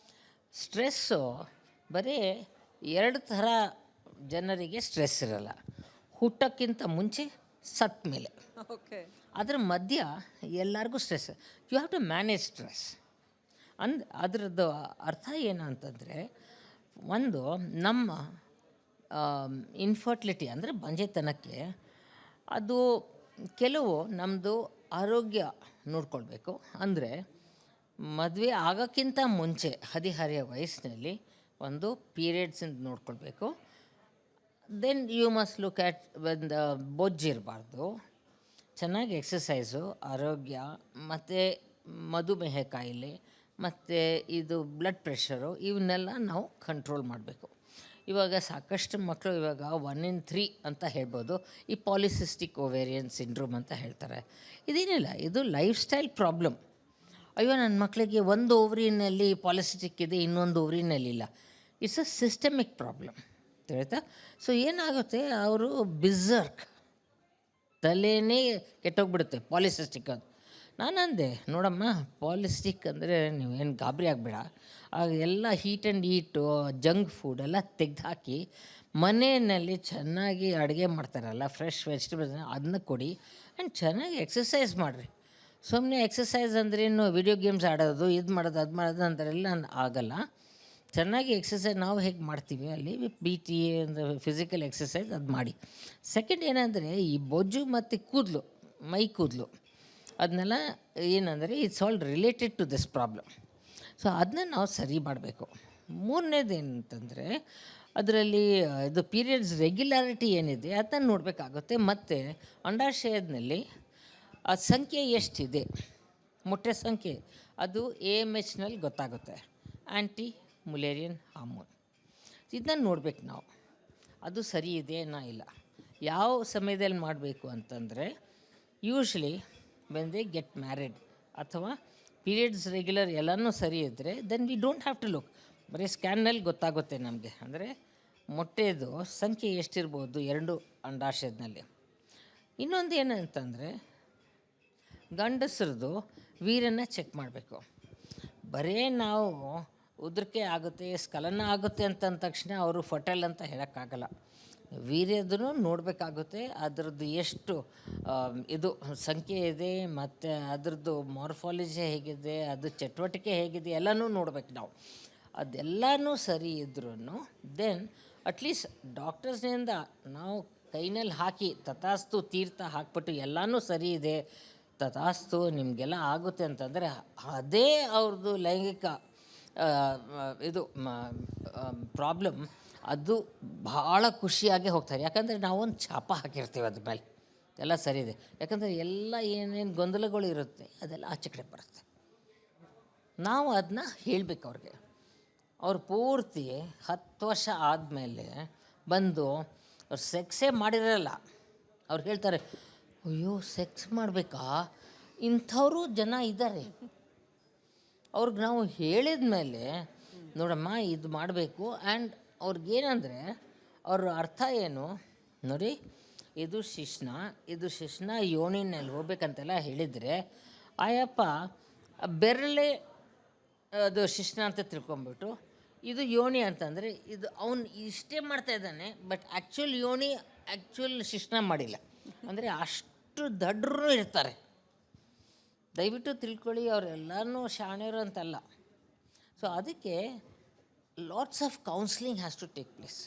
ಸ್ಟ್ರೆಸ್ಸು ಬರೀ 2 ಥರ ಜನರಿಗೆ ಸ್ಟ್ರೆಸ್ ಇರಲ್ಲ. ಹುಟ್ಟೋಕ್ಕಿಂತ ಮುಂಚೆ, ಸತ್ತ ಮೇಲೆ. ಓಕೆ. ಅದ್ರ ಮಧ್ಯ ಎಲ್ಲರಿಗೂ stress. You have to manage stress. ಅದರದ್ದು ಅರ್ಥ ಏನು ಅಂತಂದರೆ, ಒಂದು ನಮ್ಮ ಇನ್ಫರ್ಟಿಲಿಟಿ ಅಂದರೆ ಬಂಜೆತನಕ್ಕೆ ಅದು ಕೆಲವು ನಮ್ಮದು ಆರೋಗ್ಯ ನೋಡ್ಕೊಳ್ಬೇಕು. ಅಂದರೆ ಮದುವೆ ಆಗೋಕ್ಕಿಂತ ಮುಂಚೆ ಹದಿಹರೆಯ ವಯಸ್ಸಿನಲ್ಲಿ ಒಂದು ಪೀರಿಯಡ್ಸಿಂದ ನೋಡ್ಕೊಳ್ಬೇಕು. Then you must look at ಒಂದು ಬೊಜ್ಜಿರಬಾರ್ದು, ಚೆನ್ನಾಗಿ ಎಕ್ಸಸೈಸು, ಆರೋಗ್ಯ, ಮತ್ತು ಮಧುಮೇಹ ಕಾಯಿಲೆ, ಮತ್ತು ಇದು ಬ್ಲಡ್ ಪ್ರೆಷರು, ಇವನ್ನೆಲ್ಲ ನಾವು ಕಂಟ್ರೋಲ್ ಮಾಡಬೇಕು. ಇವಾಗ ಸಾಕಷ್ಟು ಮಕ್ಕಳು ಇವಾಗ 1 in 3 ಅಂತ ಹೇಳ್ಬೋದು, ಈ ಪಾಲಿಸಿಸ್ಟಿಕ್ ಓವೇರಿಯನ್ ಸಿಂಡ್ರೋಮ್ ಅಂತ ಹೇಳ್ತಾರೆ. ಇದೇನಿಲ್ಲ, ಇದು ಲೈಫ್ ಸ್ಟೈಲ್ ಪ್ರಾಬ್ಲಮ್. ಅಯ್ಯೋ ನನ್ನ ಮಕ್ಕಳಿಗೆ ಒಂದು ಓವರಿನಲ್ಲಿ ಪಾಲಿಸಿಸ್ಟಿಕ್ ಇದೆ, ಇನ್ನೊಂದು ಓವರಿನಲ್ಲಿ ಇಲ್ಲ. ಇಟ್ಸ್ ಅ ಸಿಸ್ಟಮಿಕ್ ಪ್ರಾಬ್ಲಮ್, ತಿಳಿತಾ? ಸೊ ಏನಾಗುತ್ತೆ, ಅವರು ಬಿಝರ್ಕ್, ತಲೆನೇ ಕೆಟ್ಟೋಗ್ಬಿಡುತ್ತೆ ಪಾಲಿಸಿಸ್ಟಿಕ್ ಅದು. ನಾನು ಅಂದೆ, ನೋಡಮ್ಮ, ಪಾಲಿಸ್ಟಿಕ್ ಅಂದರೆ ನೀವೇನು ಗಾಬರಿ ಆಗಬೇಡ, ಆಗ ಎಲ್ಲ heat and heat junk food ಎಲ್ಲ ತೆಗೆದುಹಾಕಿ ಮನೆಯಲ್ಲಿ ಚೆನ್ನಾಗಿ ಅಡುಗೆ ಮಾಡ್ತಾರಲ್ಲ, ಫ್ರೆಶ್ ವೆಜಿಟೇಬಲ್ಸ್, ಅದನ್ನ ಕೊಡಿ. ಆ್ಯಂಡ್ ಚೆನ್ನಾಗಿ ಎಕ್ಸಸೈಸ್ ಮಾಡಿರಿ. ಸುಮ್ಮನೆ ಎಕ್ಸಸೈಸ್ ಅಂದ್ರೇನು ವಿಡಿಯೋ ಗೇಮ್ಸ್ ಆಡೋದು, ಇದು ಮಾಡೋದು, ಅದು ಮಾಡೋದು ಅಂತಾರೆಲ್ಲ ಆಗಲ್ಲ. ಚೆನ್ನಾಗಿ ಎಕ್ಸಸೈಸ್ ನಾವು ಹೇಗೆ ಮಾಡ್ತೀವಿ ಅಲ್ಲಿ PT ಅಂದರೆ ಫಿಸಿಕಲ್ ಎಕ್ಸಸೈಸ್ ಅದು ಮಾಡಿ. ಸೆಕೆಂಡ್ ಏನಂದರೆ, ಈ ಬೊಜ್ಜು ಮತ್ತು ಕೂದಲು, ಮೈ ಕೂದಲು, ಅದನ್ನೆಲ್ಲ ಏನಂದರೆ it's all related to this problem. So ಅದನ್ನ ನಾವು ಸರಿ ಮಾಡಬೇಕು. ಮೂರನೇದು ಏನಂತಂದರೆ, ಅದರಲ್ಲಿ ಇದು ಪೀರಿಯಡ್ಸ್ ರೆಗ್ಯುಲಾರಿಟಿ ಏನಿದೆ ಅದನ್ನು ನೋಡಬೇಕಾಗುತ್ತೆ. ಮತ್ತು ಅಂಡಾಶಯದಲ್ಲಿ ಆ ಸಂಖ್ಯೆ ಎಷ್ಟಿದೆ, ಮೊಟ್ಟೆ ಸಂಖ್ಯೆ, ಅದು AMHನಲ್ಲಿ ಗೊತ್ತಾಗುತ್ತೆ, ಆ್ಯಂಟಿ ಮುಲೇರಿಯನ್ ಹಾರ್ಮೋನ್. ಇದನ್ನ ನೋಡ್ಬೇಕು ನಾವು, ಅದು ಸರಿ ಇದೆಯಾ ಇಲ್ಲ. ಯಾವ ಸಮಯದಲ್ಲಿ ಮಾಡಬೇಕು ಅಂತಂದರೆ, usually when they get married ಅಥವಾ ಪೀರಿಯಡ್ಸ್ ರೆಗ್ಯುಲರ್ ಎಲ್ಲನೂ ಸರಿ ಇದ್ದರೆ then we don't have to look. ಬರೀ ಸ್ಕ್ಯಾನ್ನಲ್ಲಿ ಗೊತ್ತಾಗುತ್ತೆ ನಮಗೆ. ಅಂದರೆ ಮೊಟ್ಟೆದು ಸಂಖ್ಯೆ ಎಷ್ಟಿರ್ಬೋದು 2 ಅಂಡಾಶಯದಲ್ಲಿ. ಇನ್ನೊಂದು ಏನಂತಂದರೆ, ಗಂಡಸರದು ವೀರ್ಯನ ಚೆಕ್ ಮಾಡಬೇಕು. ಬರೀ ನಾವು ಉದ್ರಿಕೆ ಆಗುತ್ತೆ, ಸ್ಖಲನ ಆಗುತ್ತೆ ಅಂತಂದ ತಕ್ಷಣ ಅವರು ಫರ್ಟೈಲ್ ಅಂತ ಹೇಳೋಕ್ಕಾಗಲ್ಲ. ವೀರ್ಯದೂ ನೋಡಬೇಕಾಗುತ್ತೆ, ಅದರದ್ದು ಎಷ್ಟು ಇದು ಸಂಖ್ಯೆ ಇದೆ, ಮತ್ತು ಅದರದ್ದು ಮಾರ್ಫಾಲಜಿ ಹೇಗಿದೆ, ಅದು ಚಟುವಟಿಕೆ ಹೇಗಿದೆ, ಎಲ್ಲನೂ ನೋಡ್ಬೇಕು ನಾವು. ಅದೆಲ್ಲನೂ ಸರಿ ಇದ್ರೂ ದೆನ್ ಅಟ್ಲೀಸ್ಟ್ ಡಾಕ್ಟರ್ಸ್ನಿಂದ ನಾವು ಕೈನಲ್ಲಿ ಹಾಕಿ ತಥಾಸ್ತು ತೀರ್ಥ ಹಾಕ್ಬಿಟ್ಟು ಎಲ್ಲನೂ ಸರಿ ಇದೆ, ತಥಾಸ್ತು ನಿಮಗೆಲ್ಲ ಆಗುತ್ತೆ ಅಂತಂದರೆ ಅದೇ ಅವ್ರದ್ದು ಲೈಂಗಿಕ ಇದು ಪ್ರಾಬ್ಲಮ್, ಅದು ಭಾಳ ಖುಷಿಯಾಗಿ ಹೋಗ್ತಾರೆ. ಯಾಕಂದರೆ ನಾವೊಂದು ಛಾಪ ಹಾಕಿರ್ತೀವಿ ಅದ್ರ ಮೇಲೆ, ಎಲ್ಲ ಸರಿ ಇದೆ. ಯಾಕಂದರೆ ಎಲ್ಲ ಏನೇನು ಗೊಂದಲಗಳು ಇರುತ್ತೆ ಅದೆಲ್ಲ ಆಚೆ ಕಡೆ ಬರುತ್ತೆ. ನಾವು ಅದನ್ನ ಹೇಳಬೇಕು ಅವ್ರಿಗೆ. ಅವ್ರು ಪೂರ್ತಿ 10 ವರ್ಷ ಆದಮೇಲೆ ಬಂದು ಅವ್ರು ಸೆಕ್ಸೇ ಮಾಡಿರಲ್ಲ, ಅವ್ರು ಹೇಳ್ತಾರೆ, ಅಯ್ಯೋ ಸೆಕ್ಸ್ ಮಾಡಬೇಕಾ, ಇಂಥವರು ಜನ ಇದ್ದಾರೆ. ಅವ್ರಿಗೆ ನಾವು ಹೇಳಿದ ಮೇಲೆ, ನೋಡಮ್ಮ ಇದು ಮಾಡಬೇಕು. ಆ್ಯಂಡ್ ಅವ್ರಿಗೇನಂದರೆ ಅವ್ರ ಅರ್ಥ ಏನು ನೋಡಿ, ಇದು ಶಿಶ್ನ ಯೋನಿನಲ್ಲಿ ಹೋಗ್ಬೇಕಂತೆಲ್ಲ ಹೇಳಿದರೆ ಆಯಪ್ಪ ಬೆರಳೆ ಅದು ಶಿಶ್ನ ಅಂತ ತಿಳ್ಕೊಂಬಿಟ್ಟು ಇದು ಯೋನಿ ಅಂತಂದರೆ ಇದು ಅವನು ಇಷ್ಟೇ ಮಾಡ್ತಾ ಇದ್ದಾನೆ, ಬಟ್ ಆ್ಯಕ್ಚುಲ್ ಶಿಶ್ನ ಮಾಡಿಲ್ಲ. ಅಂದರೆ ಅಷ್ಟು ದಡ್ರು ಇರ್ತಾರೆ. ದಯವಿಟ್ಟು ತಿಳ್ಕೊಳ್ಳಿ, ಅವರೆಲ್ಲನೂ ಶಾಣ್ಯರು ಅಂತಲ್ಲ. ಸೊ ಅದಕ್ಕೆ lots of counselling has to take place.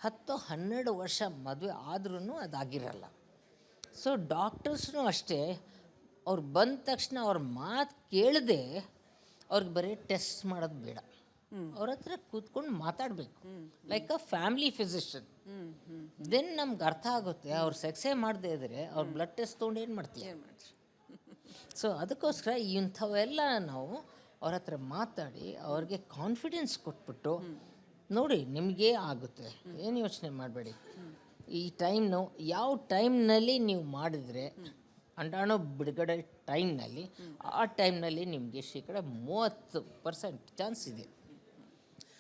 10-12 ವರ್ಷ ಮದುವೆ ಆದ್ರೂ ಅದಾಗಿರಲ್ಲ. ಸೊ ಡಾಕ್ಟರ್ಸ್ನೂ ಅಷ್ಟೇ, ಅವ್ರು ಬಂದ ತಕ್ಷಣ ಅವ್ರ ಮಾತು ಕೇಳದೆ ಅವ್ರಿಗೆ ಬರೀ ಟೆಸ್ಟ್ ಮಾಡೋದು ಬೇಡ. ಅವ್ರ ಹತ್ರ ಕೂತ್ಕೊಂಡು ಮಾತಾಡಬೇಕು like a family physician. Then ನಮ್ಗೆ ಅರ್ಥ ಆಗುತ್ತೆ. ಅವ್ರು ಸೆಕ್ಸೇ ಮಾಡದೇ ಇದ್ದರೆ ಅವ್ರ ಬ್ಲಡ್ ಟೆಸ್ಟ್ ತೊಗೊಂಡು ಏನು ಮಾಡ್ತೀವಿ. ಸೊ ಅದಕ್ಕೋಸ್ಕರ ಇಂಥವೆಲ್ಲ ನಾವು ಅವ್ರ ಹತ್ರ ಮಾತಾಡಿ ಅವ್ರಿಗೆ ಕಾನ್ಫಿಡೆನ್ಸ್ ಕೊಟ್ಬಿಟ್ಟು, ನೋಡಿ ನಿಮಗೆ ಆಗುತ್ತೆ, ಏನು ಯೋಚನೆ ಮಾಡಬೇಡಿ, ಈ ಯಾವ ಟೈಮ್ನಲ್ಲಿ ನೀವು ಮಾಡಿದರೆ ಅಂಡಾಣು ಬಿಡುಗಡೆ ಟೈಮ್ನಲ್ಲಿ, ಆ ಟೈಮ್ನಲ್ಲಿ ನಿಮಗೆ 30% ಚಾನ್ಸ್ ಇದೆ.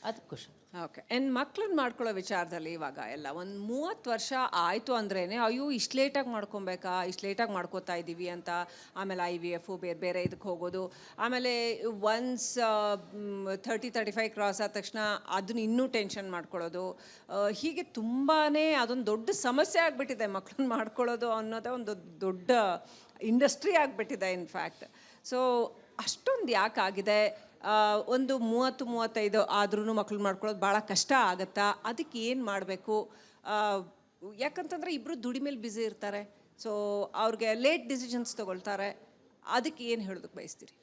ಅದಕ್ಕೋಸ್ಕರ ಓಕೆ. ಆ್ಯಂಡ್ ಮಕ್ಳನ್ನ ಮಾಡ್ಕೊಳ್ಳೋ ವಿಚಾರದಲ್ಲಿ ಇವಾಗ ಎಲ್ಲ ಒಂದು 30 ವರ್ಷ ಆಯಿತು ಅಂದ್ರೇ ಅಯ್ಯೋ ಇಷ್ಟು ಲೇಟಾಗಿ ಮಾಡ್ಕೊಬೇಕಾ, ಇಷ್ಟು ಲೇಟಾಗಿ ಮಾಡ್ಕೋತಾ ಇದ್ದೀವಿ ಅಂತ. ಆಮೇಲೆ IVF ಬೇರೆ ಇದಕ್ಕೆ ಹೋಗೋದು. ಆಮೇಲೆ ಒನ್ಸ್ 30-35 ಕ್ರಾಸ್ ಆದ ತಕ್ಷಣ ಅದನ್ನ ಇನ್ನೂ ಟೆನ್ಷನ್ ಮಾಡ್ಕೊಳ್ಳೋದು. ಹೀಗೆ ತುಂಬಾ ಅದೊಂದು ದೊಡ್ಡ ಸಮಸ್ಯೆ ಆಗಿಬಿಟ್ಟಿದೆ ಮಕ್ಳನ್ನ ಮಾಡ್ಕೊಳ್ಳೋದು ಅನ್ನೋದೇ ಒಂದು ದೊಡ್ಡ ಇಂಡಸ್ಟ್ರಿ ಆಗಿಬಿಟ್ಟಿದೆ ಇನ್ಫ್ಯಾಕ್ಟ್. ಸೊ ಅಷ್ಟೊಂದು ಯಾಕಾಗಿದೆ? ಒಂದು 30-35 ಆದ್ರೂ ಮಕ್ಳು ಮಾಡ್ಕೊಳ್ಳೋದು ಭಾಳ ಕಷ್ಟ ಆಗುತ್ತಾ? ಅದಕ್ಕೆ ಏನು ಮಾಡಬೇಕು? ಯಾಕಂತಂದರೆ ಇಬ್ಬರು ದುಡಿಮೇಲೆ ಬ್ಯುಸಿ ಇರ್ತಾರೆ. ಸೊ ಅವ್ರಿಗೆ ಲೇಟ್ ಡಿಸಿಷನ್ಸ್ ತೊಗೊಳ್ತಾರೆ. ಅದಕ್ಕೆ ಏನು ಹೇಳೋದಕ್ಕೆ ಬಯಸ್ತೀರಿ?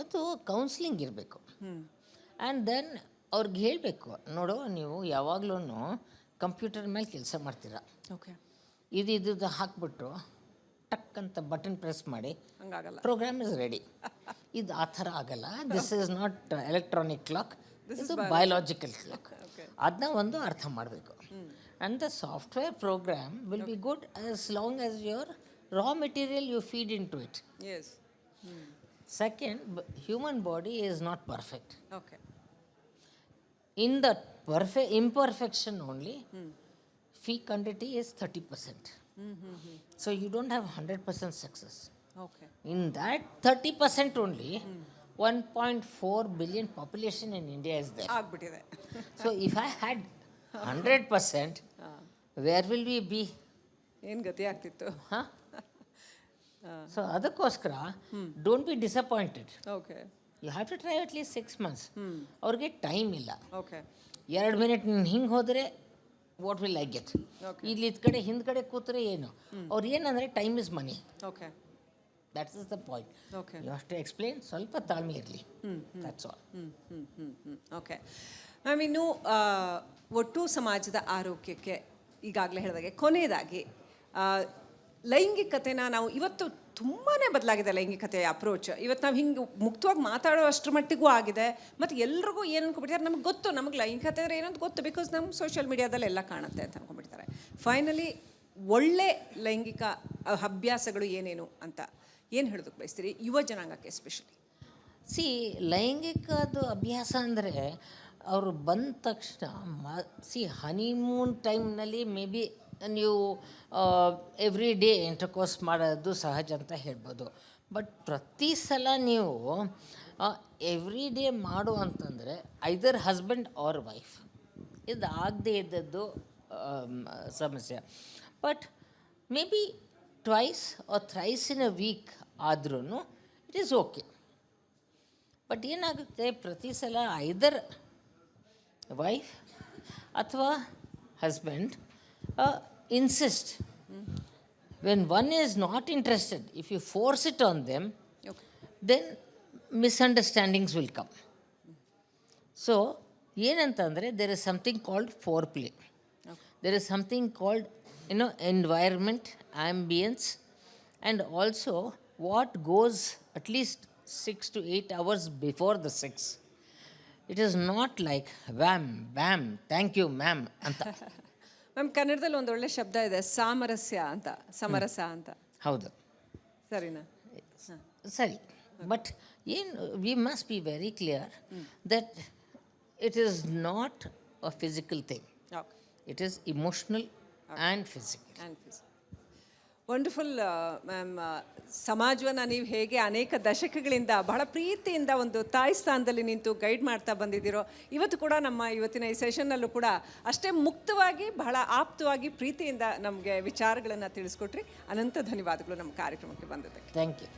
ಒಂದು ಕೌನ್ಸ್ಲಿಂಗ್ ಇರಬೇಕು. ಆ್ಯಂಡ್ ದೆನ್ ಅವ್ರಿಗೆ ಹೇಳಬೇಕು, ನೋಡು ನೀವು ಯಾವಾಗಲೂ ಕಂಪ್ಯೂಟರ್ ಮೇಲೆ ಕೆಲಸ ಮಾಡ್ತೀರಾ. ಓಕೆ. ಇದು ಹಾಕ್ಬಿಟ್ಟು ಟಕ್ ಅಂತ ಬಟನ್ ಪ್ರೆಸ್ ಮಾಡಿ ಹಂಗಾಗಲ್ಲ, ಪ್ರೋಗ್ರಾಮ್ ಇಸ್ ರೆಡಿ. ಇದು ಆ ಥರ ಆಗಲ್ಲ. This is not electronic clock, this biological clock. ಅದನ್ನ ಒಂದು ಅರ್ಥ ಮಾಡಬೇಕು. And the software program will be good as long as your raw material you feed into it. Yes. Second, human body is not perfect. Okay. In the imperfection only, fecundity is 30%. So you don't have 100% success. Okay. In that 30% only, 1.4 billion population in India is there. ಆಗ್ಬಿಟ್ಟಿದೆ. So if I had 100%, where will we be? ಏನು ಗತಿ ಆಗ್ತಿತ್ತು? Huh? So ಅದಕ್ಕೋಸ್ಕರ don't be disappointed. Okay. You have to try at least 6 months. ಅವ್ರಿಗೆ time ಇಲ್ಲ. Okay. 2 minute ಹಿಂಗೆ ಹೋದರೆ what will I get? ಇಲ್ಲಿ ಕಡೆ ಹಿಂದ್ಗಡೆ ಕೂತ್ರೆ ಏನು? ಅವ್ರು ಏನಂದರೆ time is money. Okay. That is the point. Okay. You have to explain. ಸ್ವಲ್ಪ ತಾಳ್ಮೆ ಇರಲಿ. That's all. ಓಕೆ ಮ್ಯಾಮ್, ಇನ್ನು ಒಟ್ಟು ಸಮಾಜದ ಆರೋಗ್ಯಕ್ಕೆ ಈಗಾಗಲೇ ಹೇಳಿದಾಗೆ ಕೊನೆಯದಾಗಿ ಲೈಂಗಿಕತೆನ ನಾವು ಇವತ್ತು ತುಂಬಾ ಬದಲಾಗಿದೆ. ಲೈಂಗಿಕತೆಯ ಅಪ್ರೋಚ್ ಇವತ್ತು ನಾವು ಹಿಂಗೆ ಮುಕ್ತವಾಗಿ ಮಾತಾಡೋ ಅಷ್ಟರ ಮಟ್ಟಿಗೂ ಆಗಿದೆ. ಮತ್ತು ಎಲ್ರಿಗೂ ಏನು ಅನ್ಕೊಂಡ್ಬಿಟ್ಟಿದ್ದಾರೆ, ನಮಗೆ ಗೊತ್ತು, ನಮಗೆ ಲೈಂಗಿಕತೆ ಅಂದರೆ ಏನಂತ ಗೊತ್ತು, ಬಿಕಾಸ್ ನಮ್ಮ ಸೋಷಿಯಲ್ ಮೀಡಿಯಾದಲ್ಲಿ ಎಲ್ಲ ಕಾಣುತ್ತೆ ಅಂತ ಅನ್ಕೊಂಡ್ಬಿಡ್ತಾರೆ. ಫೈನಲಿ ಒಳ್ಳೆ ಲೈಂಗಿಕ ಅಭ್ಯಾಸಗಳು ಏನೇನು ಅಂತ ಏನು ಹೇಳೋದಕ್ಕೆ ಬಯಸ್ತೀರಿ ಯುವ ಜನಾಂಗಕ್ಕೆ ಎಸ್ಪೆಷಲಿ? ಲೈಂಗಿಕದ ಅಭ್ಯಾಸ ಅಂದರೆ ಅವರು ಬಂದ ತಕ್ಷಣ ಹನಿಮೂನ್ ಟೈಮ್ನಲ್ಲಿ ಮೇ ಬಿ ನೀವು ಎವ್ರಿ ಡೇ ಇಂಟರ್ಕೋರ್ಸ್ ಮಾಡೋದು ಸಹಜ ಅಂತ ಹೇಳ್ಬೋದು. ಬಟ್ ಪ್ರತಿ ಸಲ ನೀವು ಎವ್ರಿ ಡೇ ಮಾಡು ಅಂತಂದರೆ ಐದರ್ ಹಸ್ಬೆಂಡ್ ಆರ್ ವೈಫ್, ಇದು ಆಗದೇ ಇದ್ದದ್ದು ಸಮಸ್ಯೆ. But maybe twice or thrice in a week ಆದ್ರೂ ಇಟ್ ಈಸ್ ಓಕೆ. ಬಟ್ ಏನಾಗುತ್ತೆ, ಪ್ರತಿ ಸಲ ಐದರ್ ವೈಫ್ ಅಥವಾ husband insist. When one is not interested, if you force it on them, then misunderstandings will come. So ಏನಂತಂದರೆ there is something called foreplay. There is something called environment, ambience, and also what goes at least 6 to 8 hours before the sex. It is not like wham bam thank you ma'am ಅಂತ. Ma'am, ಕನ್ನಡದಲ್ಲಿ ಒಂದು ಒಳ್ಳೆ ಶಬ್ದ ಇದೆ, ಸಾಮರಸ್ಯ ಅಂತ, ಸಮರಸ ಅಂತ. ಹೌದು, ಸರಿನಾ? ಸರಿ. But we must be very clear that it is not a physical thing. It is emotional and physical. Wonderful ma'am. ಸಮಾಜವನ್ನು ನೀವು ಹೇಗೆ ಅನೇಕ ದಶಕಗಳಿಂದ ಬಹಳ ಪ್ರೀತಿಯಿಂದ ಒಂದು ತಾಯಿ ಸ್ಥಾನದಲ್ಲಿ ನಿಂತು ಗೈಡ್ ಮಾಡ್ತಾ ಬಂದಿದ್ದೀರೋ, ಇವತ್ತು ಕೂಡ ನಮ್ಮ ಇವತ್ತಿನ ಈ ಸೆಷನ್ನಲ್ಲೂ ಕೂಡ ಅಷ್ಟೇ ಮುಕ್ತವಾಗಿ ಬಹಳ ಆಪ್ತವಾಗಿ ಪ್ರೀತಿಯಿಂದ ನಮಗೆ ವಿಚಾರಗಳನ್ನು ತಿಳಿಸ್ಕೊಟ್ರಿ. ಅನಂತ ಧನ್ಯವಾದಗಳು ನಮ್ಮ ಕಾರ್ಯಕ್ರಮಕ್ಕೆ ಬಂದದ್ದಕ್ಕೆ. Thank you.